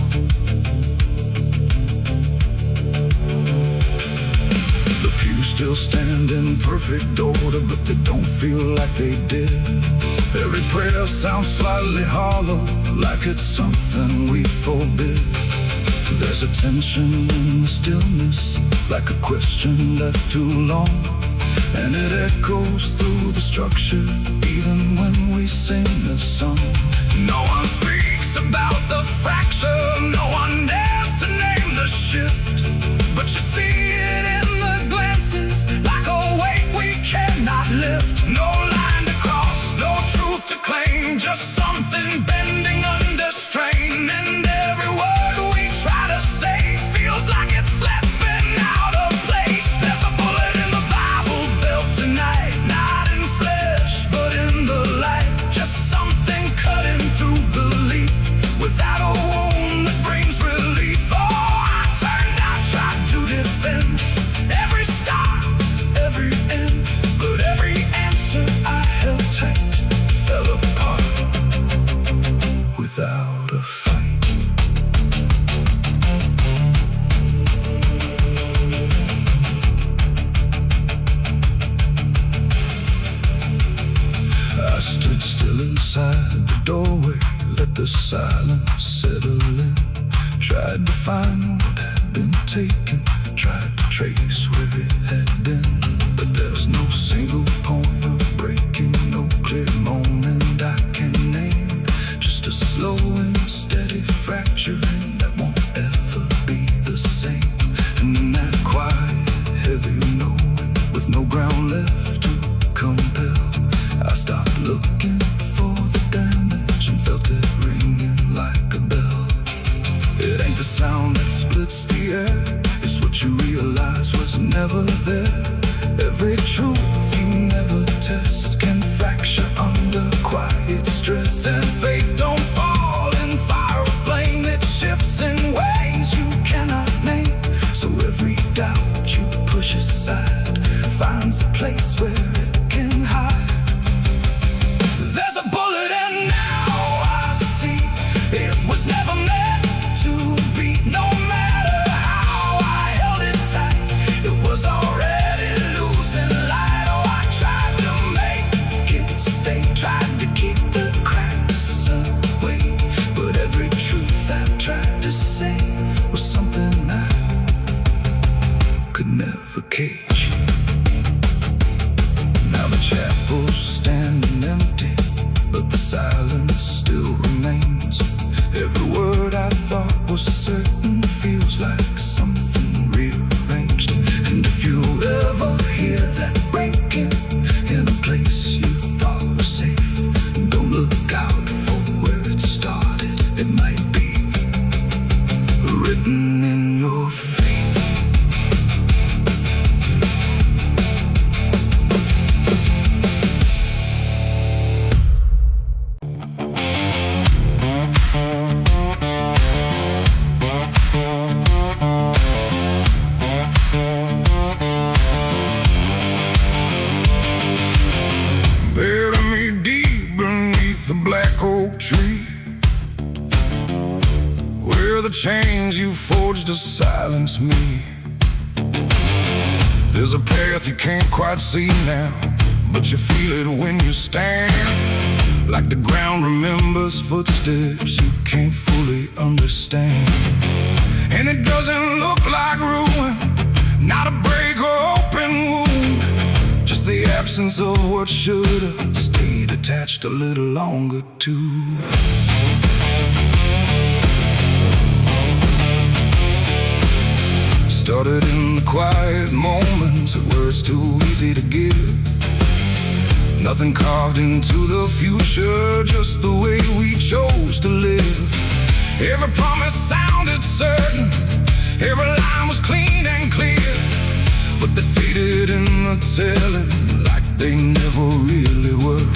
The pews still stand in perfect order, but they don't feel like they did. Every prayer sounds slightly hollow, like it's something we forbid. There's a tension in the stillness, like a question left too long, and it echoes through the structure, even when we sing the song. No one speaks about the fracture, no one dares to name the shift, but you see it in the glances, like a weight we cannot lift. No line to cross, no truth to claim, just something bending under strain. And every word we try to say feels like it's slipping out of place. There's a bullet in the Bible belt tonight, not in flesh but in the light, just something cutting through belief without a wound that brings relief. Oh, I turned, I tried to defend every start, every end, but every answer I held tight fell apart without a fight. I stood still inside the doorway, let the silence settle in. Tried to find what had been taken, tried to trace where it had been, but there's no single point of breaking, no clear moment I can name. Just a slow and steady fracturing that won't ever be the same. And in that quiet, heavy knowing, with no ground left to compel, I stopped looking for the damage and felt it ringing like a bell. It ain't the sound that splits the air, it's what you realize was never there. Every truth you never test can fracture under quiet stress. And faith don't fall in fire or flame, it shifts in ways you cannot name. So every doubt you push aside finds a could never cage. Now the chapel's standing empty, but the silence still remains. Every word I thought was certain feels like something rearranged. And if you ever hear that breaking in a place you thought was safe, don't look out for where it started. It might be written in your fate. Tree where the chains you forged to silence me. There's a path you can't quite see now, but you feel it when you stand. Like the ground remembers footsteps you can't fully understand. And it doesn't look like ruin, not a break or open wound, just the absence of what should've stayed attached a little longer too. Started in the quiet moments where it's too easy to give. Nothing carved into the future, just the way we chose to live. Every promise sounded certain, every line was clean and clear, but they faded in the telling like they never really were.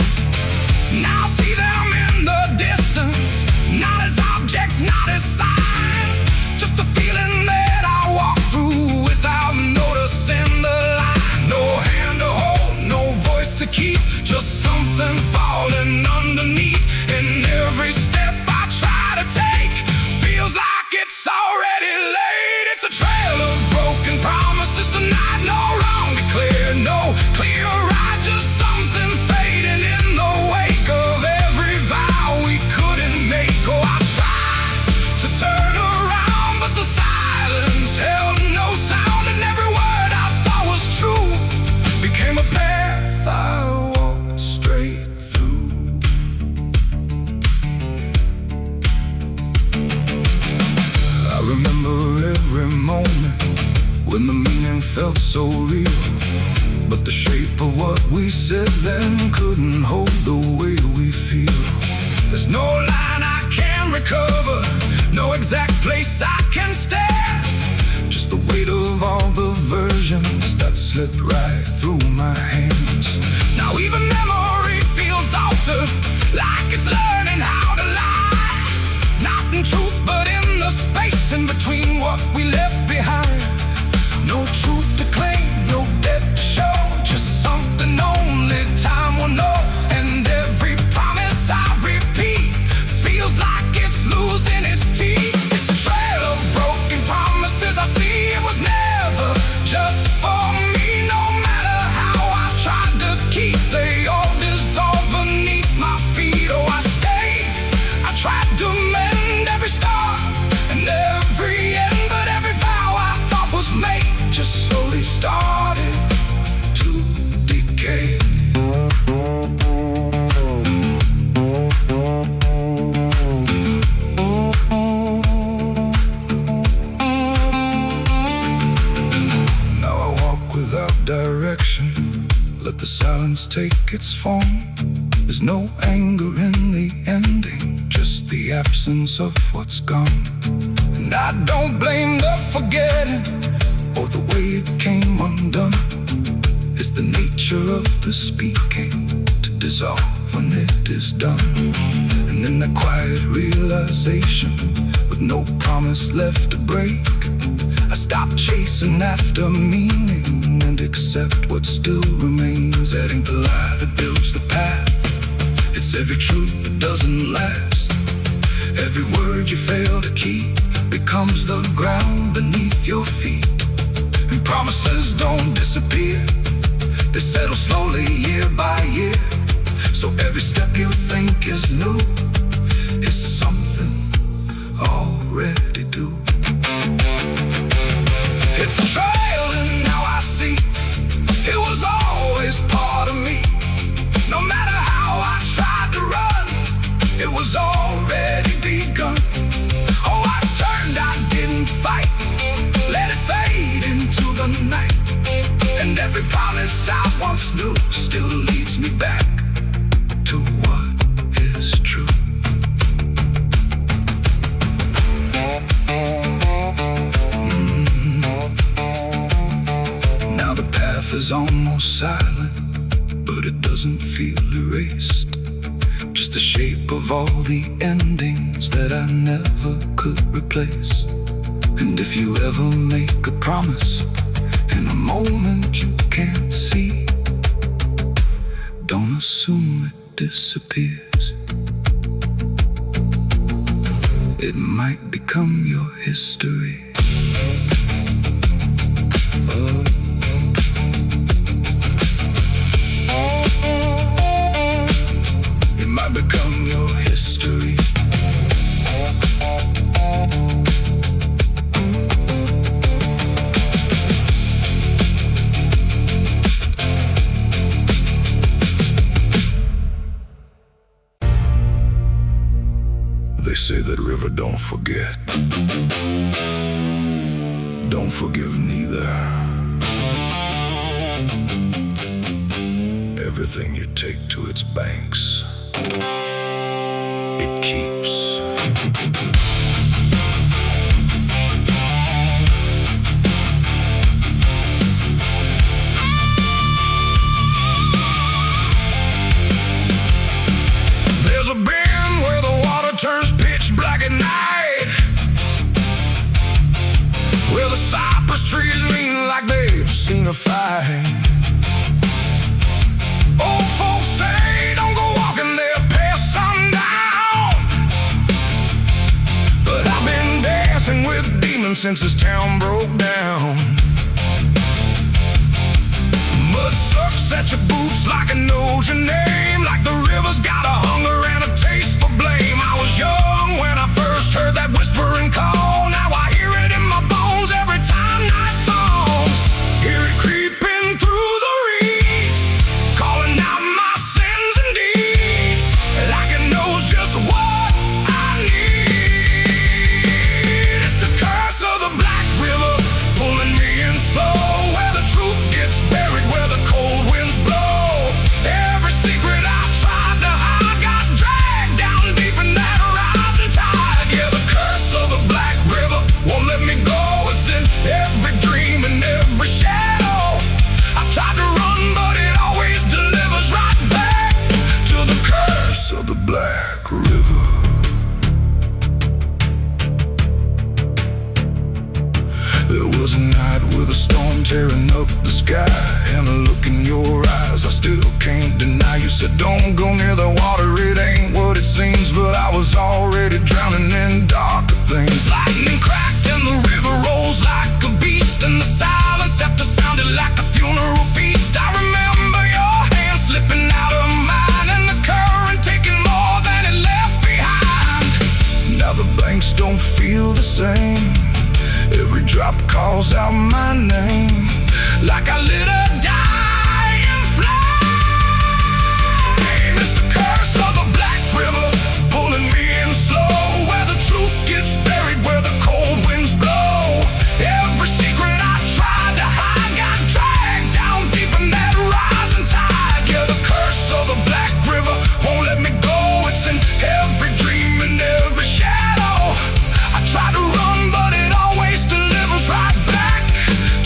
Now I see them in the distance, not as objects, not as signs, just a feeling that I walk through without noticing the line. No hand to hold, no voice to keep, just something falling underneath. And every step I try to take feels like it's already late. It's a trail of broken promises tonight, no wrong declared, no clear right, just something fading in the wake of every vow we couldn't make. Oh, I tried to turn around, but the silence held no sound, and every word I thought was true became a path I walked straight through. I remember every moment when the meaning felt so real, but the shape of what we said then couldn't hold the way we feel. There's no line I can recover, no exact place I can stand, just the weight of all the versions that slipped right through my hands. Now even memory feels altered, like it's learning how to lie, not in truth but in the space in between what we left behind. No truth to claim, no debt to show, just something only time will know. And every promise I repeat feels like it's losing its teeth. It's a trail of broken promises I see. It was never just for me, no matter how I tried to keep, they all dissolved beneath my feet. Oh, I stayed, I tried to mend every star and every end, but every vow I thought was made just slowly started to decay. Now I walk without direction, let the silence take its form. There's no anger in the ending, just the absence of what's gone. And I don't blame the forgetting or the way it came undone. It's the nature of the speaking to dissolve when it is done. And in that quiet realization, with no promise left to break, I stop chasing after meaning and accept what still remains. Adding the lie that builds the path, it's every truth that doesn't last. Every word you fail to keep becomes the ground beneath your feet. And promises don't disappear, they settle slowly year by year. So every step you think is new is something already due. It's a trail in place I once knew still leads me back to what is true. Now the path is almost silent, but it doesn't feel erased. Just the shape of all the endings that I never could replace. And if you ever make a promise in a moment you can't see, don't assume it disappears. It might become your history. Oh. It might become your history. They say that river don't forget, don't forgive neither. Everything you take to its banks, it keeps. There's a bend where the water turns pitch black at night, where the cypress trees lean like they've seen a fight. Old folks say don't go walking there past sundown, but I've been dancing with demons since this town broke down. Mud sucks at your boots like it knows your name, like the river's got a hunger and a taste for blame. I was young when I first heard that whispering call. Now I hear it in my bones every time night falls. Hear it creeping through the reeds, calling out my sins and deeds, like it knows just what I need. It's the curse of the Black River, pulling me in slow, where the truth gets buried, where the cold winds blow. Every secret I tried to hide got dragged down deep in that rising tide. Yeah, the curse of the Black River won't let me go. It's in every dream and every shadow. I tried to run, but it always delivers right back to the curse of the Black River. There was a night with a storm tearing up the sky, and a look in your eyes I still can't deny. You said don't go near the water, it ain't what it seems, but I was already drowning in darker things. Lightning cracked and the river rolls like a beast, and the silence after sounded like a funeral feast. I remember your hand slipping out of mine, and the current taking more than it left behind. Now the banks don't feel the same, every drop calls out my name, like I lit a dying flame. It's the curse of the Black River, pulling me in slow, where the truth gets buried, where the cold winds blow. Every secret I tried to hide got dragged down deep in that rising tide. Yeah, the curse of the Black River won't let me go. It's in every dream and every shadow. I tried to run, but it always delivers right back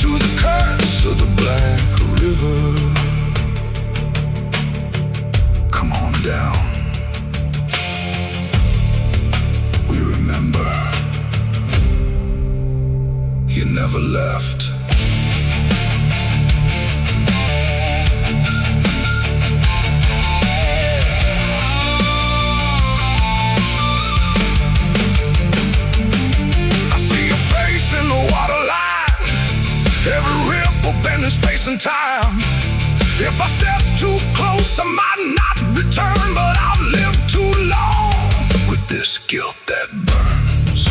to the curse of the Black River. Come on down, we remember you never left. I see your face in the water line, every ripple bending space and time. If I step too close I might not return, but I've lived too long with this guilt that burns.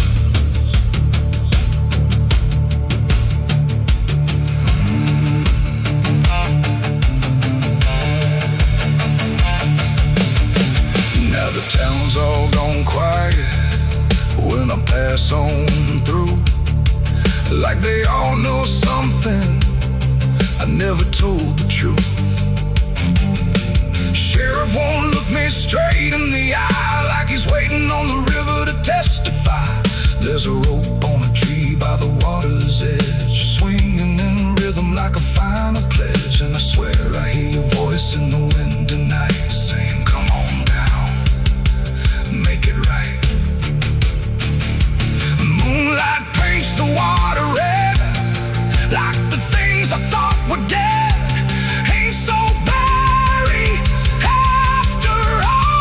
Now the town's all gone quiet when I pass on through, like they all know something I never told the truth. Sheriff won't look me straight in the eye, like he's waiting on the river to testify. There's a rope on a tree by the water's edge, swinging in rhythm like a final pledge. And I swear I hear your voice in the wind tonight, saying, come on down, make it right. Moonlight paints the water red, like the things I thought were dead ain't so blurry after all.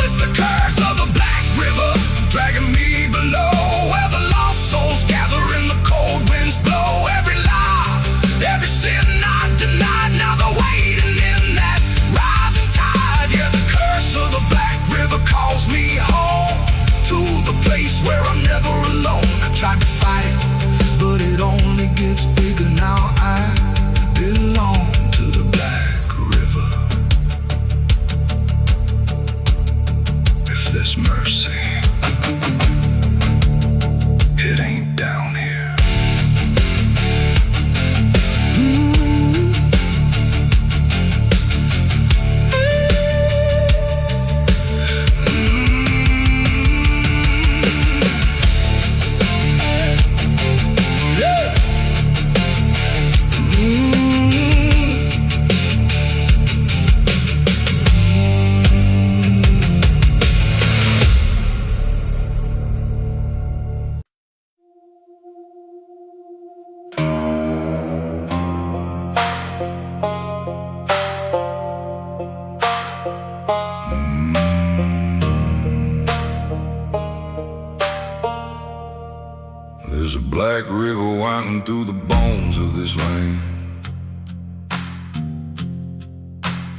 It's the curse of the Black River dragging me below, where the lost souls gather and the cold winds blow. Every lie, every sin I denied, now they're waiting in that rising tide. Yeah, the curse of the Black River calls me home, to the place where I'm never alone. I tried to fight it, but it only gets bigger now. I belong to the Black River. If there's mercy, it ain't down here. There's a black river winding through the bones of this land,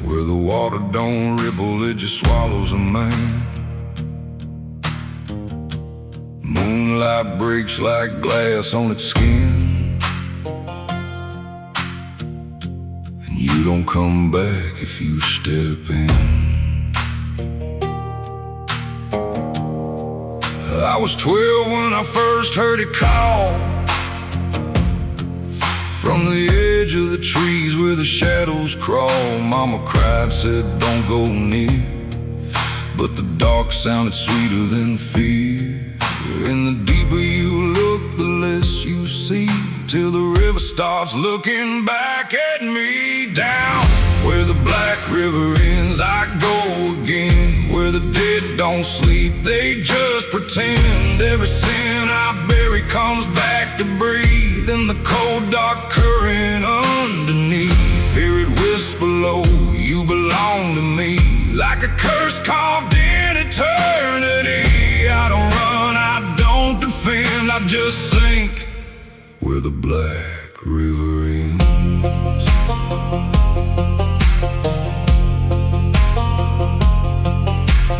where the water don't ripple, it just swallows a man. Moonlight breaks like glass on its skin, and you don't come back if you step in. I was 12 when I first heard it call, from the edge of the trees where the shadows crawl. Mama cried, said don't go near, but the dark sounded sweeter than fear. And the deeper you look, the less you see, till the river starts looking back at me. Down where the Black River ends, I go again, where the dead don't sleep, they just pretend. Every sin I bury comes back to breathe in the cold dark current underneath. Hear it whisper low, you belong to me, like a curse carved in eternity. I don't run, I don't defend, I just sink where the Black River ends.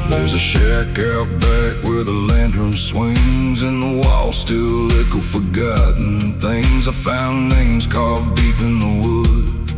There's a shack out back where the lantern swings, and the walls still echo forgotten things. I found names carved deep in the wood,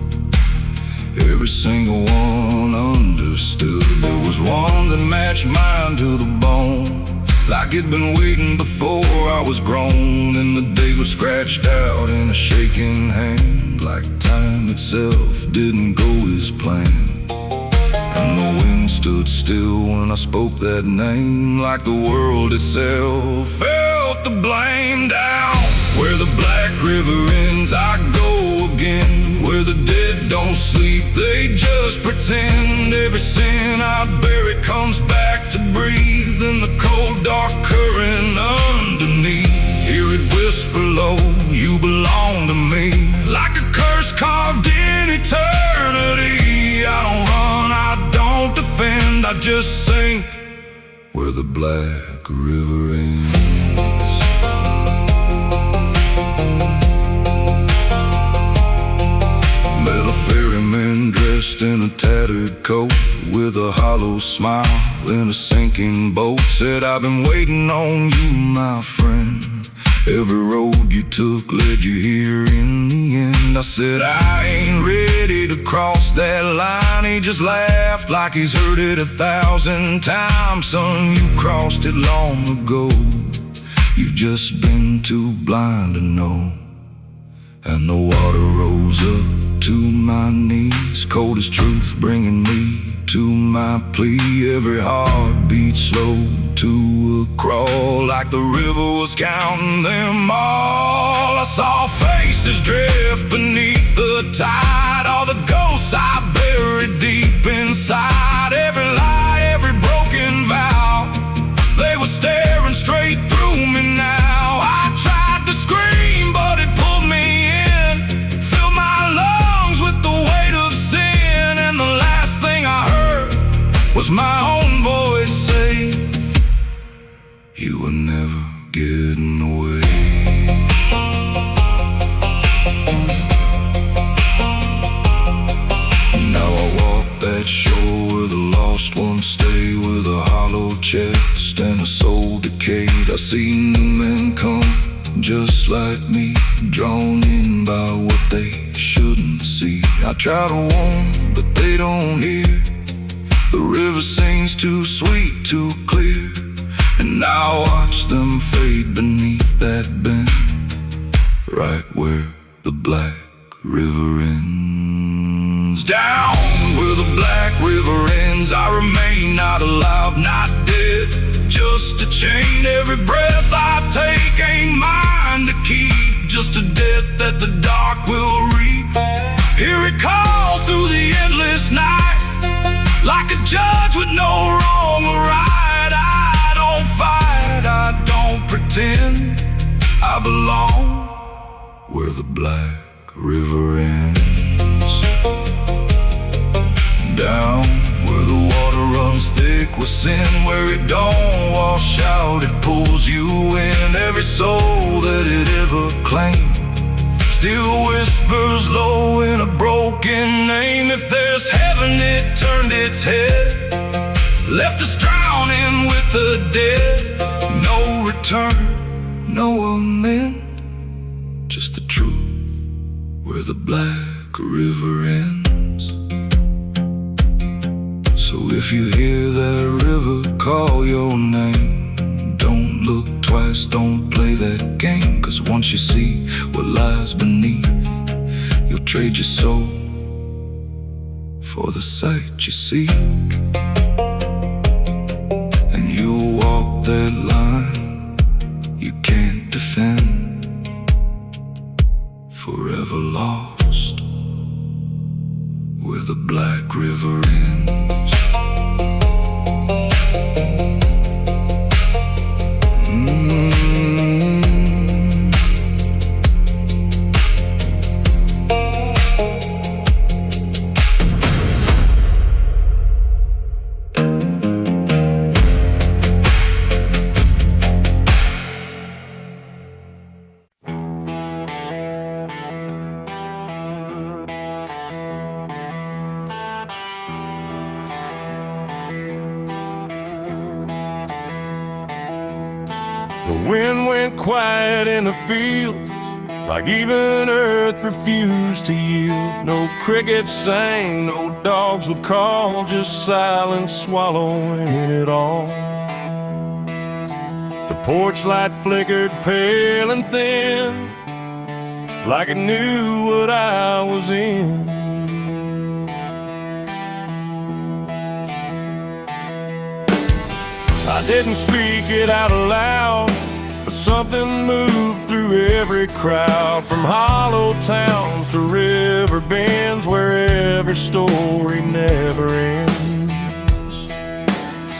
every single one understood. There was one that matched mine to the bone, like it'd been waiting before I was grown. And the day was scratched out in a shaking hand, like time itself didn't go as planned. And the wind stood still when I spoke that name, like the world itself felt the blame. Down where the Black River ends, I go again, where the dead don't sleep, they just pretend. Every sin I bury comes back to breathe in the cold dark current underneath. Hear it whisper low, you belong to me, like a curse carved in eternity. I don't run, I don't defend, I just sink where the Black River ends. Met a ferryman dressed in a tattered coat, with a hollow smile in a sinking boat. Said, I've been waiting on you, my friend. Every road you took led you here in the end. I said, I ain't ready to cross that line. He just laughed like he's heard it 1,000 times. Son, you crossed it long ago. You've just been too blind to know. and the water rose up to my knees. Cold as truth, bringing me to my plea. Every heartbeat slow to a crawl, like the river was counting them all. I saw faces drift beneath the tide, all the ghosts I buried deep inside. Every lie, every broken vow, they were staring straight through me now. I tried to scream, but it pulled me in, filled my lungs with the weight of sin. And the last thing I heard was my own voice say, you were never getting away. Now I walk that shore where the lost ones stay, with a hollow chest and a soul decayed. I see new men come just like me, drawn in by what they shouldn't see. I try to warn, but they don't hear. The river sings too sweet, too clear, and I watch them fade beneath that bend, right where the black river ends. Down where the black river ends, I remain not alive, not dead, just a chain. Every breath I take ain't mine to keep, just a death that the dark will reap. Hear it call through the endless night, like a judge with no wrong or right. I don't fight, I don't pretend, I belong where the black river ends. Down where the water runs thick with sin, where it don't wash out, it pulls you in. Every soul that it ever claimed still whispers low in a broken name. If there's heaven, it turned its head, left us drowning with the dead. No return, no amend, just the truth where the black river ends. So if you hear that river call your name, don't look twice, don't play that game. Cause once you see what lies beneath, you'll trade your soul for the sight you seek. And you'll walk that line you can't defend, forever lost where the black river ends. The wind went quiet in the fields, like even earth refused to yield. No crickets sang, no dogs would call, just silence swallowing it all. The porch light flickered pale and thin, like it knew what I was in. I didn't speak it out loud, but something moved through every crowd, from hollow towns to river bends, where every story never ends.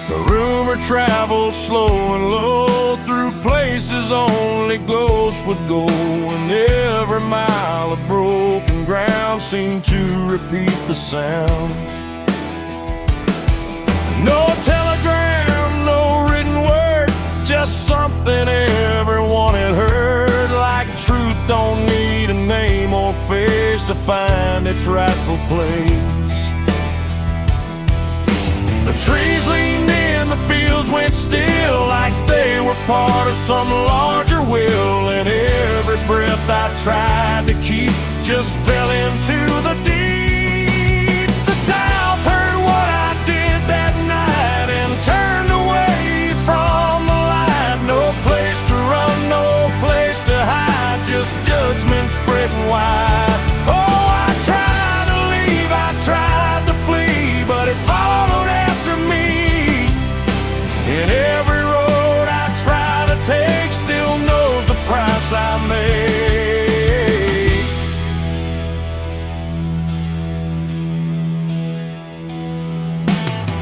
The rumor traveled slow and low through places only ghosts would go, and every mile of broken ground seemed to repeat the sound. No telegram, no written word, just something everyone had heard. Like truth don't need a name or face to find its rightful place. The trees leaned in, the fields went still, like they were part of some larger will. And every breath I tried to keep just fell into the deep. The South heard what I did that night and turned away from the light. No place to run, no place to hide, just judgment spreading wide. Oh, I tried to leave, I tried to flee, but it followed after me. And every road I try to take still knows the price I made.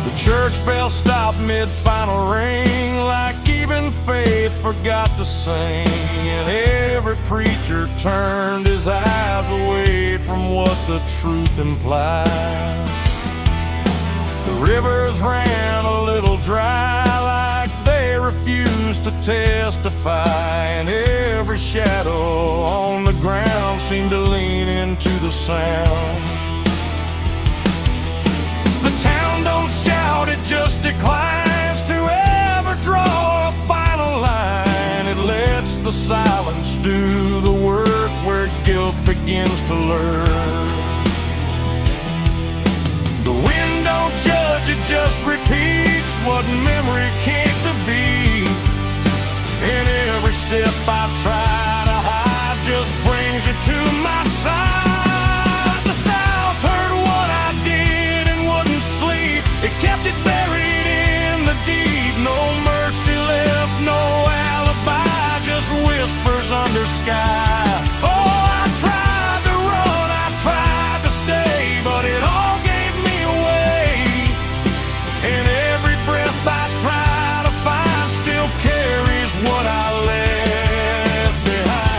The church bell stopped mid-final ring, like even faith forgot to sing. And every preacher turned his eyes away from what the truth implied. The rivers ran a little dry, like they refused to testify. And every shadow on the ground seemed to lean into the sound. The town don't shout, it just declines to ever draw a final line. It lets the silence do the work where guilt begins to lurk. The wind don't judge, it just repeats what memory can't defeat. And every step I try to hide just brings you to my side. The South heard what I did and wouldn't sleep. It kept it buried in the deep. No mercy left, no alibi, just whispers under sky. Oh, I tried to run, I tried to stay, but it all gave me away. And every breath I try to find still carries what I left behind.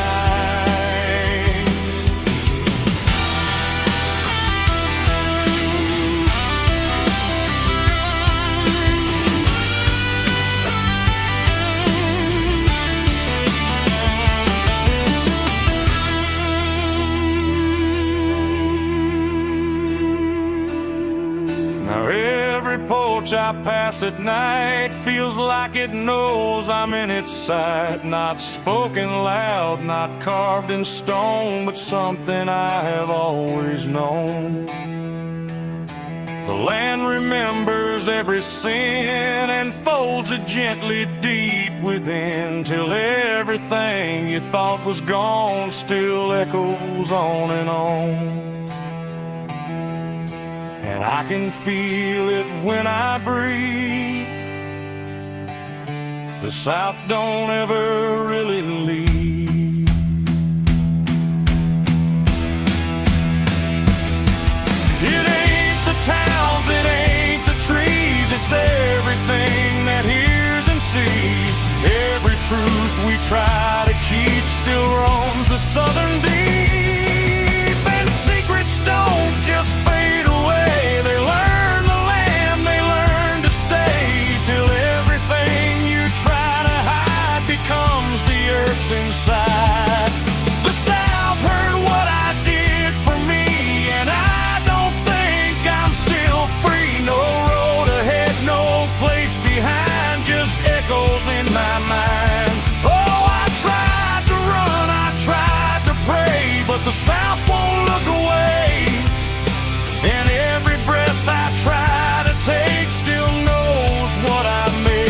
Now every porch I pass at night feels like it knows I'm in its sight. Not spoken loud, not carved in stone, but something I have always known. The land remembers every sin and folds it gently deep within, till everything you thought was gone still echoes on and on. And I can feel it when I breathe. The South don't ever really leave. It ain't the towns, it ain't the trees, it's everything that hears and sees. Every truth we try to keep still roams the southern deep. And secrets don't just fade away, they learn the land, they learn to stay, till everything you try to hide becomes the earth's inside. The South heard what I did for me, and I don't think I'm still free. No road ahead, no place behind, just echoes in my mind. Oh, I tried to run, I tried to pray, but the South won't look away. And every breath I try to take still knows what I made.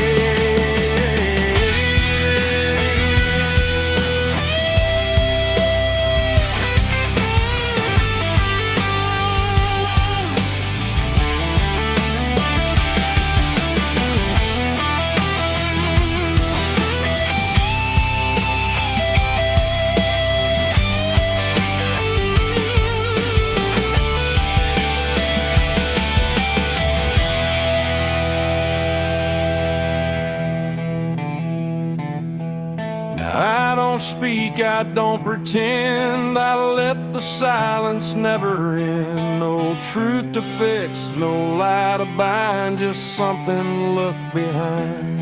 I don't speak, I don't pretend, I let the silence never end. No truth to fix, no lie to bind, just something left behind.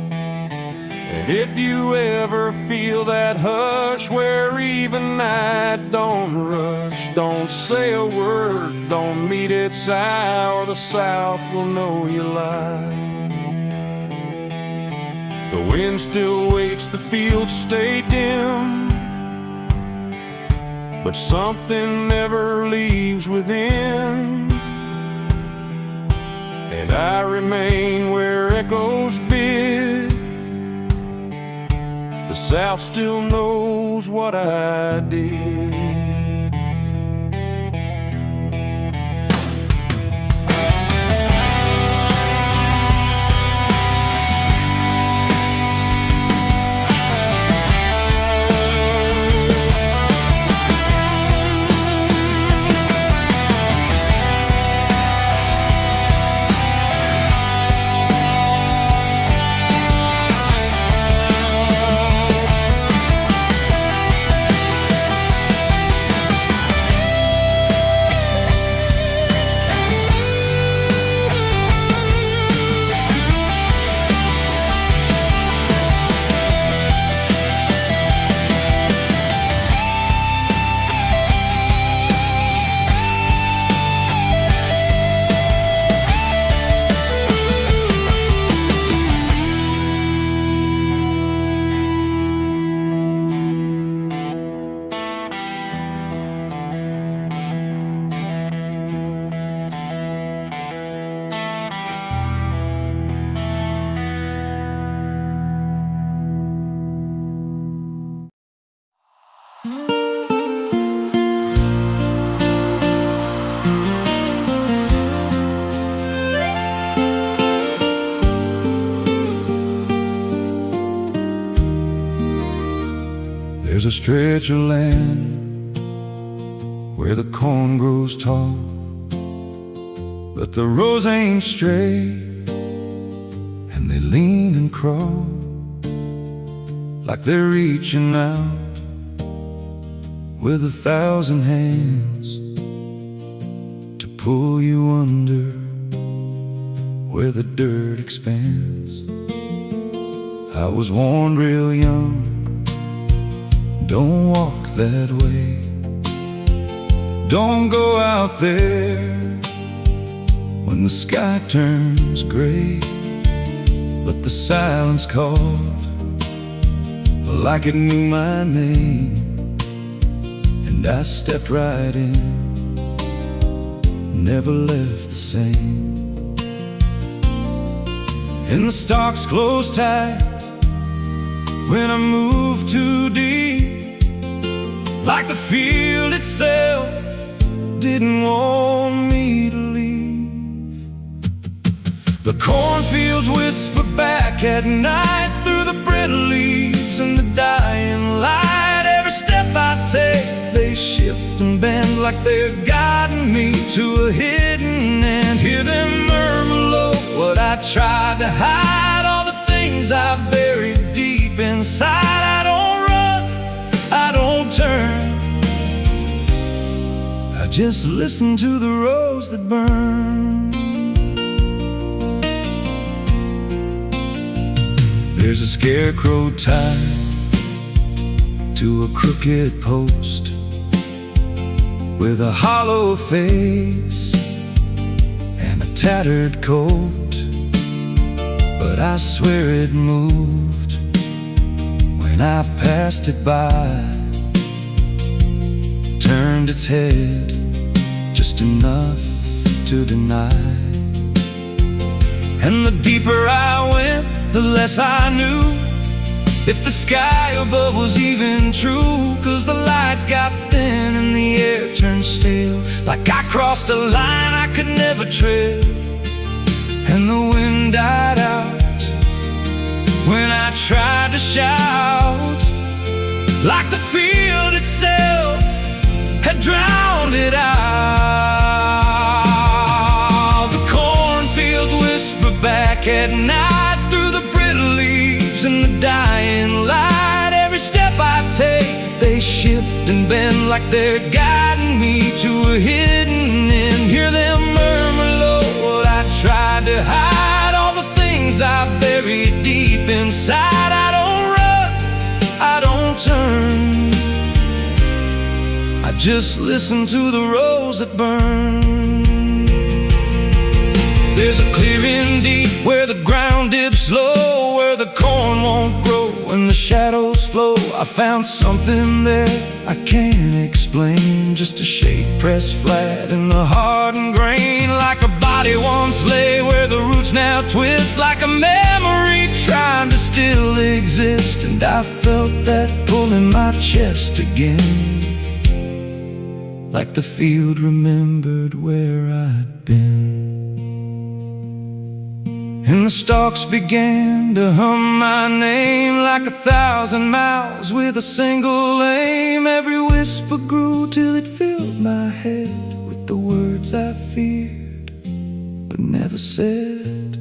And if you ever feel that hush where even night don't rush, don't say a word, don't meet its eye, or the South will know you lied. The wind still waits, the fields stay dim, but something never leaves within. And I remain where echoes bid, the South still knows what I did. There's a stretch of land where the corn grows tall, but the rows ain't straight, and they lean and crawl like they're reaching out with 1,000 hands to pull you under where the dirt expands. I was warned real young, don't walk that way, don't go out there when the sky turns gray. But the silence called like it knew my name, and I stepped right in, never left the same. And the stalks closed tight when I moved too deep, like the field itself didn't want me to leave. The cornfields whisper back at night through the brittle leaves and the dying light. Every step I take, they shift and bend like they're guiding me to a hidden end. Hear them murmur low what I tried to hide, all the things I buried deep inside. I don't run, I don't turn, I just listen to the rows that burn. There's a scarecrow tied to a crooked post with a hollow face and a tattered coat, but I swear it moved when I passed it by, turned its head just enough to deny. And the deeper I went, the less I knew if the sky above was even true. 'Cause the light got thin and the air turned stale, like I crossed a line I could never tread. And the wind died out when I tried to shout, like the field itself had drowned it out. The cornfields whisper back at night through the brittle leaves and the dying light. Every step I take, they shift and bend like they're guiding me to a hidden end. Hear them murmur low what I tried to hide, all the things I buried deep inside. I don't run, I don't turn, I just listen to the rows that burn. There's a clearing deep where the ground dips low, where the corn won't grow and the shadows flow. I found something there I can't explain, just a shape pressed flat in the hardened grain, like a body body once lay, where the roots now twist like a memory trying to still exist. And I felt that pull in my chest again, like the field remembered where I'd been. And the stalks began to hum my name like 1,000 miles with a single aim. Every whisper grew till it filled my head with the words I feared but never said.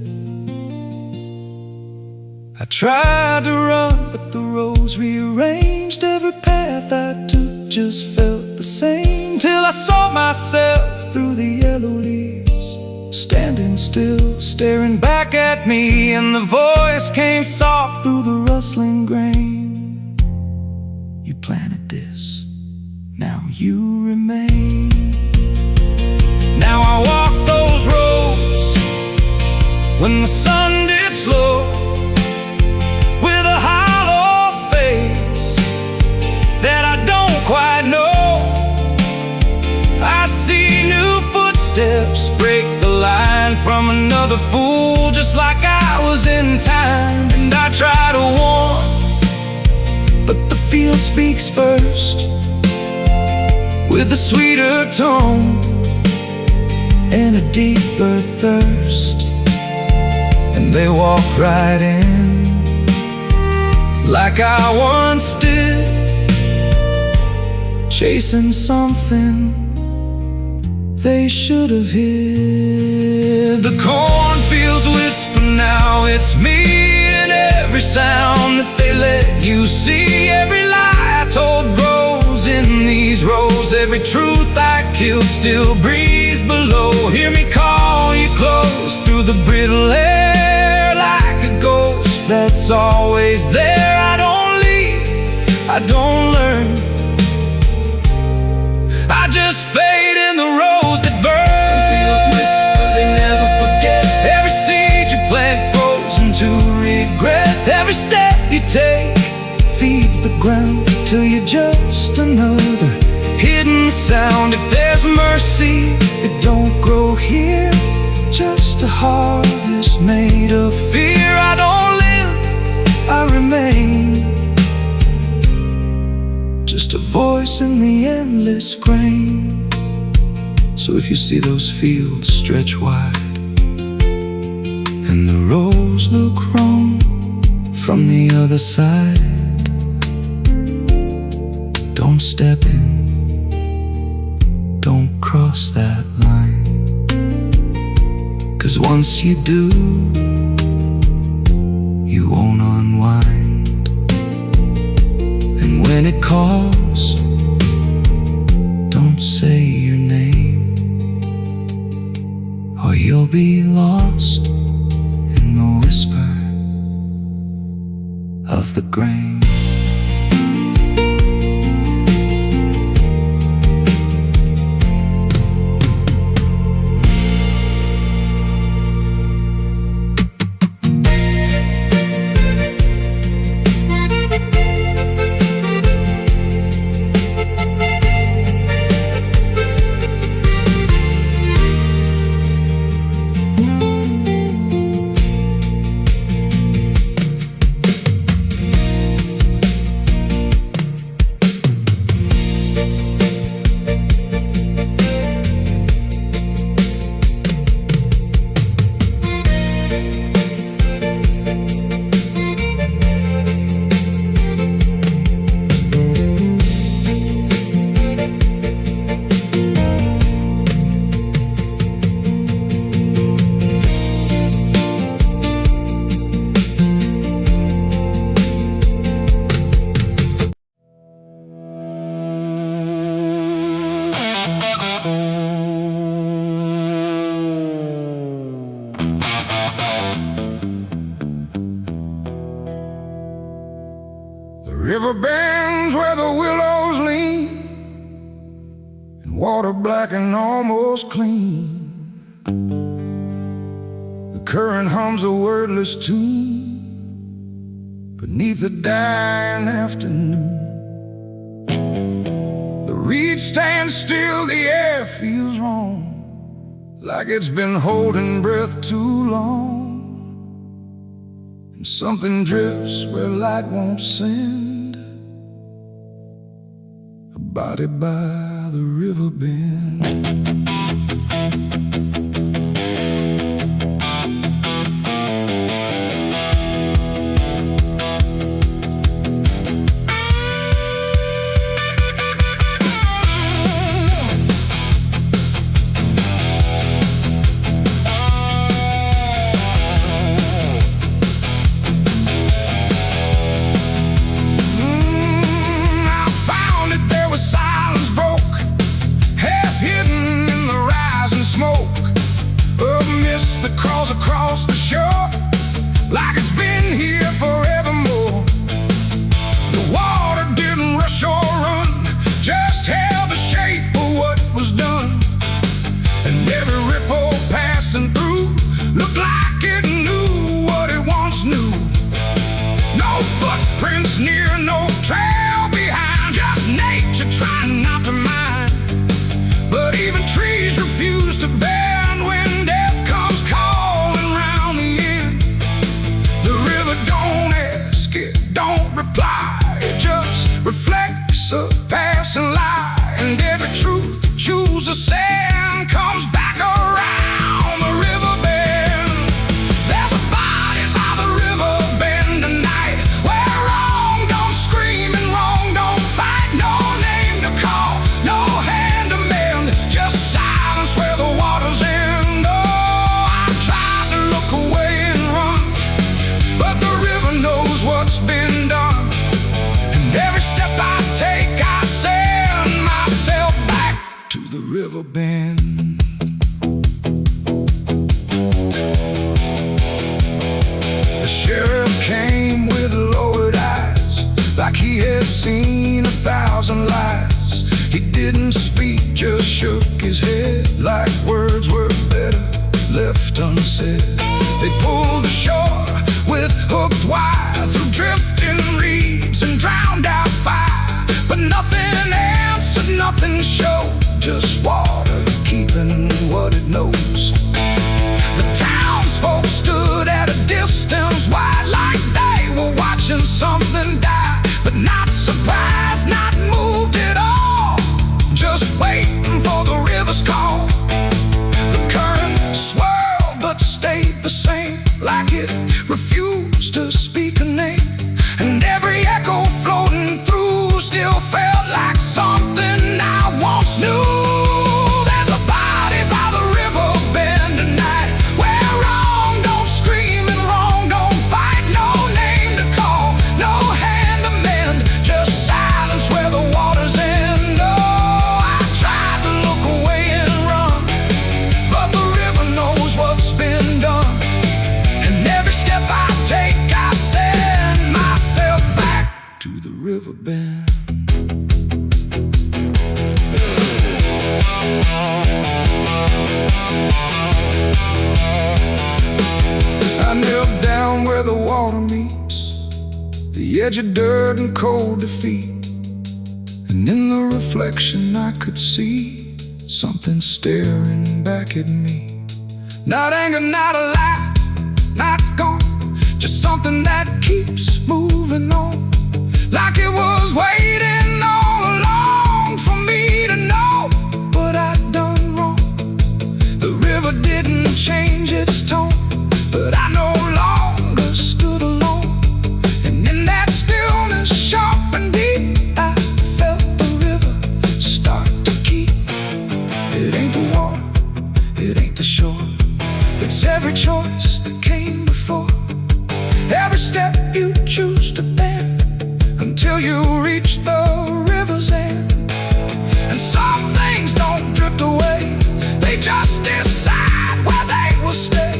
I tried to run, but the roads rearranged. Every path I took just felt the same, till I saw myself through the yellow leaves, standing still, staring back at me. And the voice came soft through the rustling grain: you planted this, now you remain. Now I walk those roads when the sun dips low, with a hollow face that I don't quite know. I see new footsteps break the line from another fool, just like I was in time. And I try to warn, but the field speaks first, with a sweeter tone and a deeper thirst. And they walk right in, like I once did, chasing something they should have hid. The cornfields whisper now, it's me, and every sound that they let you see. Every lie I told grows in these rows, every truth I killed still breathes below. Hear me call you close through the brittle air, like a ghost that's always there. I don't leave, I don't learn, I just fade in the rows that burn. Fields whisper, they never forget. Every seed you plant grows into regret. Every step you take feeds the ground till you're just another hidden sound. If there's mercy, it don't grow here, just a harvest made of fear. I don't live, I remain, just a voice in the endless grain. So if you see those fields stretch wide, and the rows look wrong from the other side, don't step in, don't cross that line. 'Cause once you do, you won't unwind. And when it calls, don't say your name, or you'll be lost in the whisper of the grain. River bends where the willows lean, and water black and almost clean. The current hums a wordless tune beneath the dying afternoon. The reed stands still, the air feels wrong. like it's been holding breath too long. And something drifts where light won't send, a body by the river bend. Across the shore, like it's been here forevermore. The water didn't rush or run, just held the shape of what was done. And every ripple passing through looked like it knew what it once knew. No footprints near, no trail behind, just nature trying not to mind. But even trees refuse to bend when death comes calling round the end. The river don't ask, it don't reply, it just reflects a passing lie. And every truth that chooses sand comes back around the river bend. There's a body by the river bend tonight, where wrong don't scream and wrong don't fight. No name to call, no hand to mend, just silence where the waters end. Oh, I tried to look away and run, but the river knows what's been done. And every step I take, I send myself back to the river bend. The sheriff came with lowered eyes, like he had seen 1,000 lies. He didn't speak, just shook his head, like words were better left unsaid. They pulled ashore with hooked wire through drifting reeds and drowned out fire. But nothing answered, nothing showed, just water keeping what it knows. The townsfolk stood at a distance wide, like they were watching something die. But not surprised, not moved at all, just waiting for the river's call. The current swirled but stayed the same, like it refused to speak a name. And every echo floating through still felt like something I once knew. There's a body by the river bend tonight, where wrong don't scream and wrong don't fight. No name to call, no hand to mend, just silence where the waters end. Oh, I tried to look away and run, but the river knows what's been done. And every step I take, I send myself back to the river bend. I knelt down where the water meets the edge of dirt and cold defeat. And in the reflection I could see something staring back at me. Not anger, not a lie, not gone, just something that keeps moving on, like it was waiting all along for me to know what I'd done wrong. The river didn't change its tone, but I no longer stood alone. And in that stillness, sharp and deep, I felt the river start to keep. It ain't the water, it ain't the shore, it's every choice that came before. Every step you choose to bend, until you reach the river's end. And some things don't drift away, they just decide where they will stay.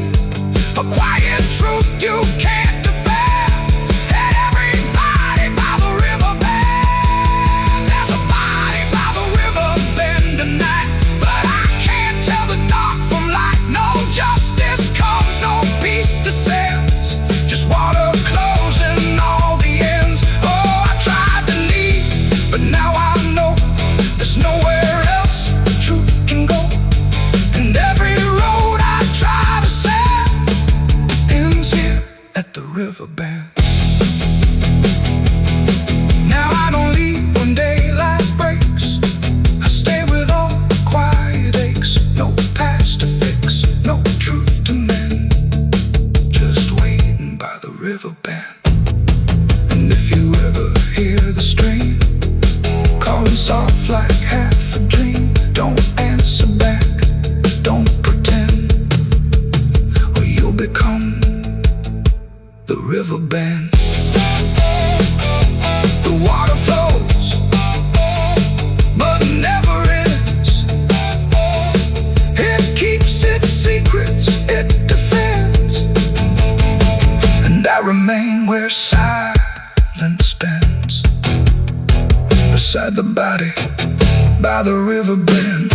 A quiet truth you can't defend, and everybody by the river bend. There's a body by the river bend tonight, but I can't tell the dark from light. No justice comes, no peace descends, just water closing all the ends. Oh, I tried to leave, but now I know there's nowhere else the truth can go. And every river bend. Now I don't leave when daylight breaks. I stay with all the quiet aches. No past to fix, no truth to mend. Just waiting by the river bend. And if you ever hear the stream calling soft like half a dream, don't answer back, don't pretend, or you'll become the river bend. The water flows, but never ends. It keeps its secrets, it defends. And I remain where silence spends, beside the body, by the river bend.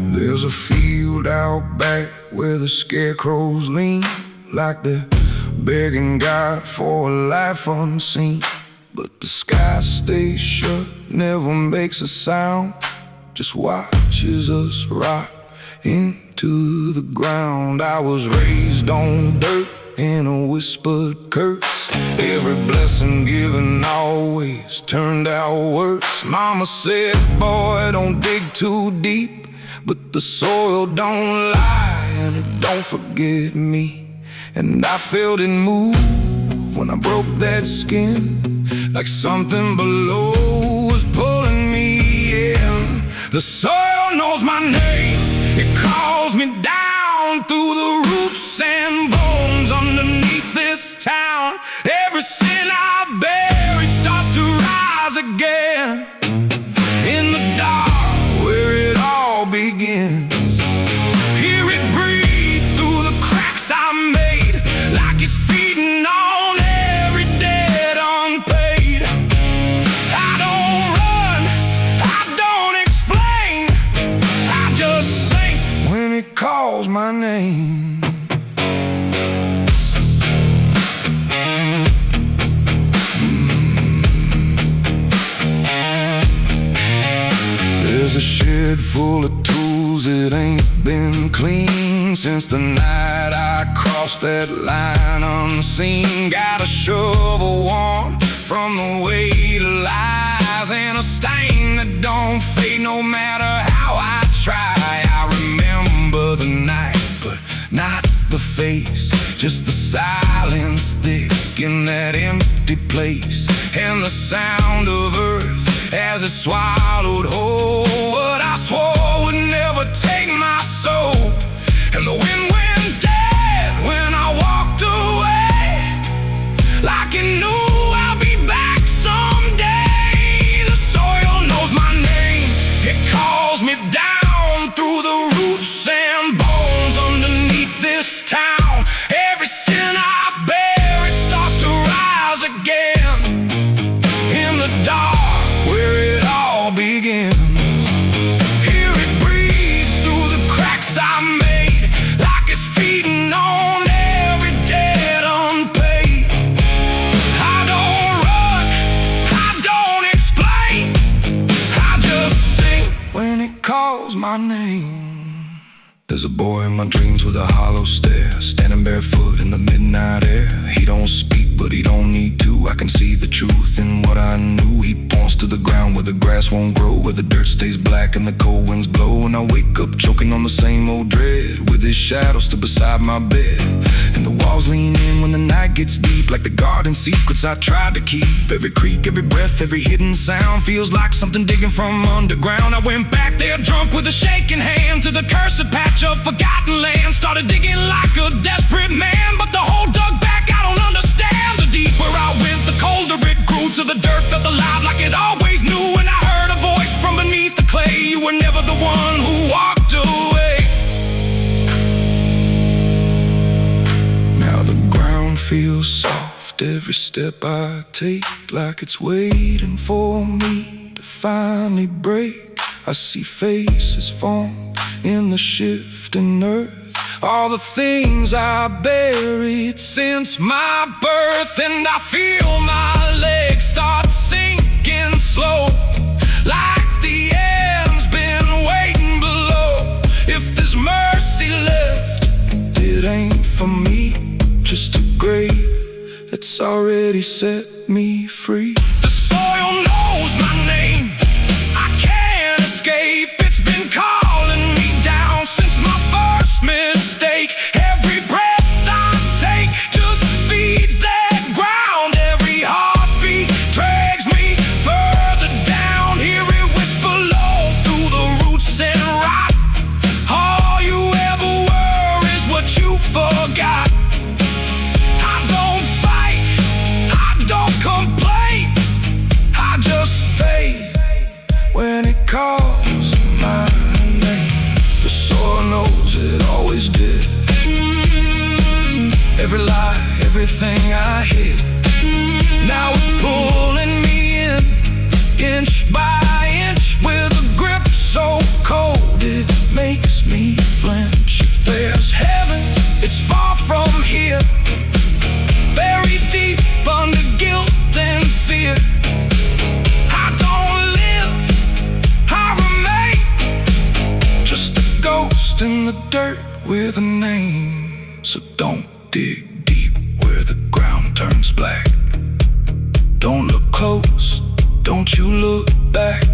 There's a field out back where the scarecrows lean, like they're begging God for a life unseen. But the sky stays shut, never makes a sound, just watches us rot into the ground. I was raised on dirt in a whispered curse. Every blessing given always turned out worse. Mama said, boy, don't dig too deep, but the soil don't lie and it don't forget me. And I felt it move when I broke that skin, like something below was pulling me in. The soil knows my name, it calls me down through the roots and bones underneath this town. Every sin I bury starts to rise again in the dark where it all begins. Hear it breathe through the cracks I made, like it's feeding on every debt unpaid. I don't run, I don't explain, I just sink when it calls my name. There's a shed full of tools that ain't been clean since the night I crossed that line unseen. Got a shovel worn from the weight of lies, and a stain that don't fade no matter how I try. I remember the night, but not the face, just the silence thick in that empty place, and the sound of earth as it swallowed whole what I swore would never take my soul. And the wind went dead when I walked away, like it knew I'll be back someday. The soil knows my name, it calls me down through the roots and bones underneath this town. Every sin I bear, it starts to rise again in the dark where it all begins. Hear it breathe through the cracks I made, like it's feeding on every debt unpaid. I don't run, I don't explain, I just sing when it calls my name. There's a boy in my dreams with a hollow stare, standing barefoot in the midnight air. He don't speak, but he don't need to. I can see the truth in what I knew. He points to the ground where the grass won't grow, where the dirt stays black and the cold winds blow. And I wake up choking on the same old dread, with his shadow still beside my bed. And the walls lean in when the night gets deep, like the garden secrets I tried to keep. Every creak, every breath, every hidden sound feels like something digging from underground. I went back there drunk with a shaking hand to the cursed patch of forgotten land. Started digging like a desperate man, but the hole dug back, I don't understand. The deeper I went, the colder it grew, to the dirt felt alive like it always knew. And I heard a voice from beneath the clay, you were never the one who walked away. every step I take, like it's waiting for me to finally break. I see faces form in the shifting earth, all the things I buried since my birth. And I feel my legs start sinking slow, like the end's been waiting below. If there's mercy left, it ain't for me, just a grave that's already set me free. The soil knows my name, I can't escape. It's been calling me down since my first mistake. Every breath I take just feeds that ground. Every heartbeat drags me further down. Hear it whisper low through the roots and rot. All you ever were is what you forgot. I don't fight, I don't complain, I just fade when it calls my name. The soil knows it always did. Every lie, everything I hid, now it's pulling me in, inch by inch, with a grip so cold it makes me flinch. If there's heaven, it's far from here, buried deep under guilt and fear. I don't live, I remain, just a ghost in the dirt with a name. So don't dig deep where the ground turns black. Don't look close, don't you look back,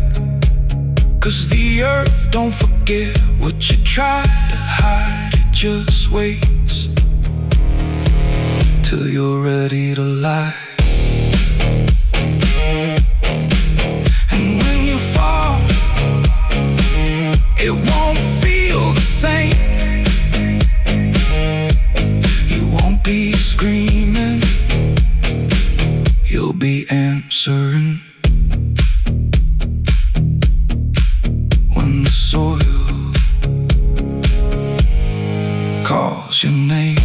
'cause the earth don't forget what you try to hide. It just waits till you're ready to lie. And when you fall, it won't feel the same. You won't be screaming, you'll be answering. When the soil calls your name.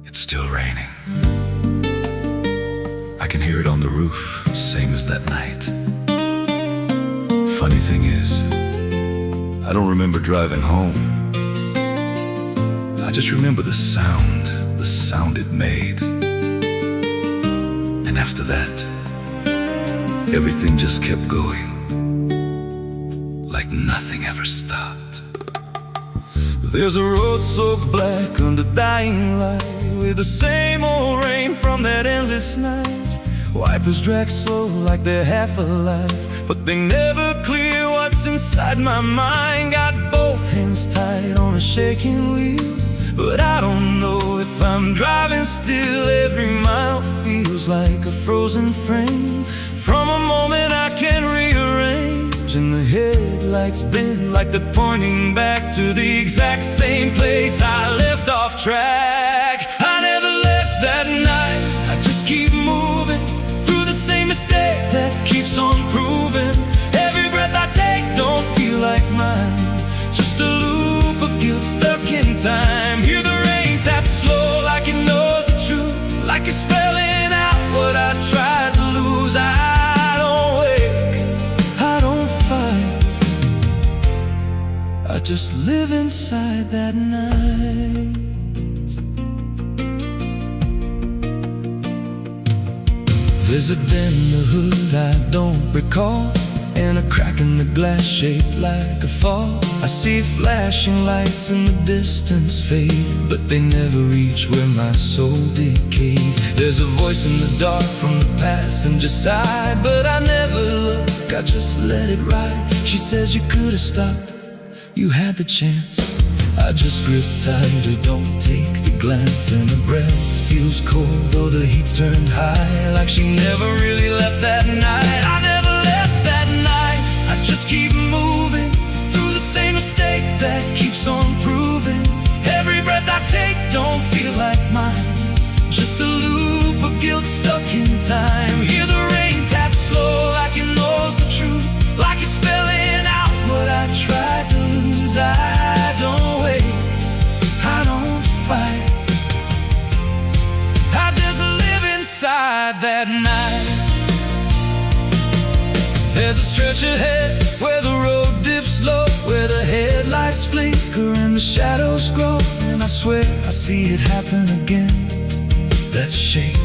It's still raining. I can hear it on the roof, same as that night. Funny thing is, I don't remember driving home. I just remember the sound it made. And after that, everything just kept going, like nothing ever stopped. There's a road so black under dying light, with the same old rain from that endless night. Wipers drag slow like they're half alive, but they never clear what's inside my mind. Got both hands tied on a shaking wheel, but I don't know if I'm driving still. Every mile feels like a frozen frame from a moment I can't rearrange. And the headlights bend like they're pointing back to the exact same place I left off track. I never left that night, I just keep moving through the same mistake that keeps on proving. Every breath I take don't feel like mine, just a loop of guilt stuck in time. Hear the rain tap slow like it knows the truth, like it's spelling out what I tried to lose. I don't wake, I don't fight, I just live inside that night. There's a dent in the hood I don't recall, and a crack in the glass shaped like a fall. I see flashing lights in the distance fade, but they never reach where my soul decayed. There's a voice in the dark from the passenger side, but I never look, I just let it ride. She says you could have stopped, you had the chance. I just grip tighter, don't take the glance. And her breath feels cold, though the heat's turned high, like she never really left that night. I never left that night, I just keep moving through the same mistake that keeps on proving. Every breath I take don't feel like mine, just a loop of guilt stuck in time. Hear the rain tap slow like it knows the truth, try to lose. I don't wait, I don't fight, I just live inside that night. There's a stretch ahead where the road dips low, where the headlights flicker and the shadows grow. And I swear I see it happen again, that shape,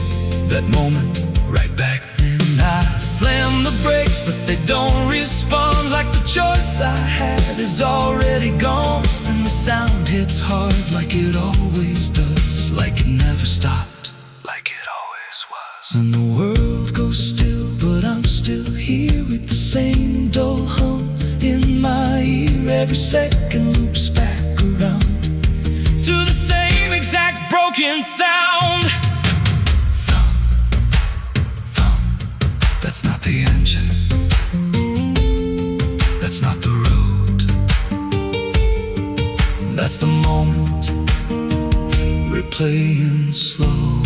that moment, right back then. I slam the brakes, but they don't respond, like the choice I had is already gone. And the sound hits hard like it always does, like it never stopped, like it always was. And the world goes still, but I'm still here with the same dull hum in my ear. Every second loops back around to the same exact broken sound. That's not the engine, that's not the road, that's the moment replaying slow.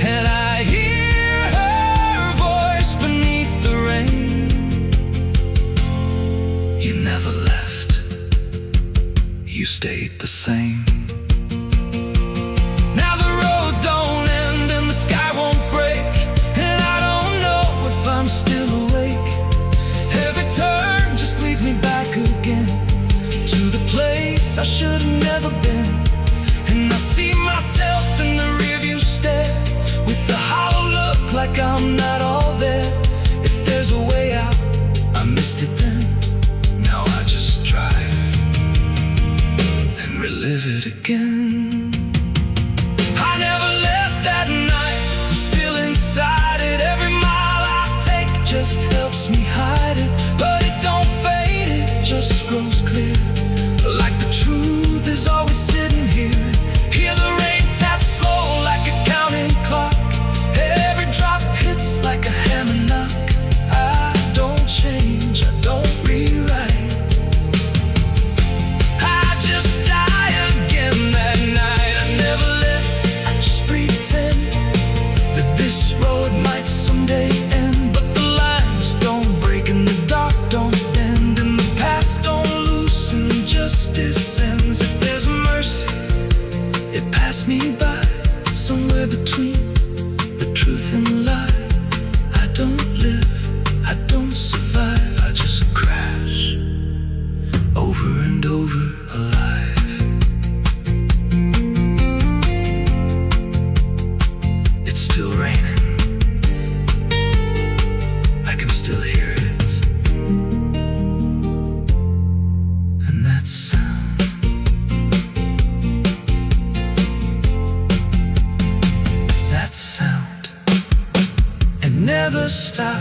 And I hear her voice beneath the rain. You never left, you stayed the same. Now the road don't end and the sky won't break, I'm still awake. Every turn just leads me back again to the place I should have never been. And I see myself in the rearview stare, with the hollow look like I'm not all there. If there's a way out, I missed it then. Now I just drive and relive it again. I never left that night, I'm still inside it. Every just helps me hide it, but it don't fade, it just grows clear. Like the truth is always sitting here. Hear the rain tap slow like a counting clock. Every drop hits like a hammer knock. I don't change, I don't rewrite, I just die again that night. I never left, I just pretend that this road might someday end. Don't bend and the past don't loosen, justice ends. If there's mercy, it passed me by, somewhere between the truth and the lie. I don't live, I don't survive, I just crash over and over alive. It's still raining, I can still hear it. Never stop.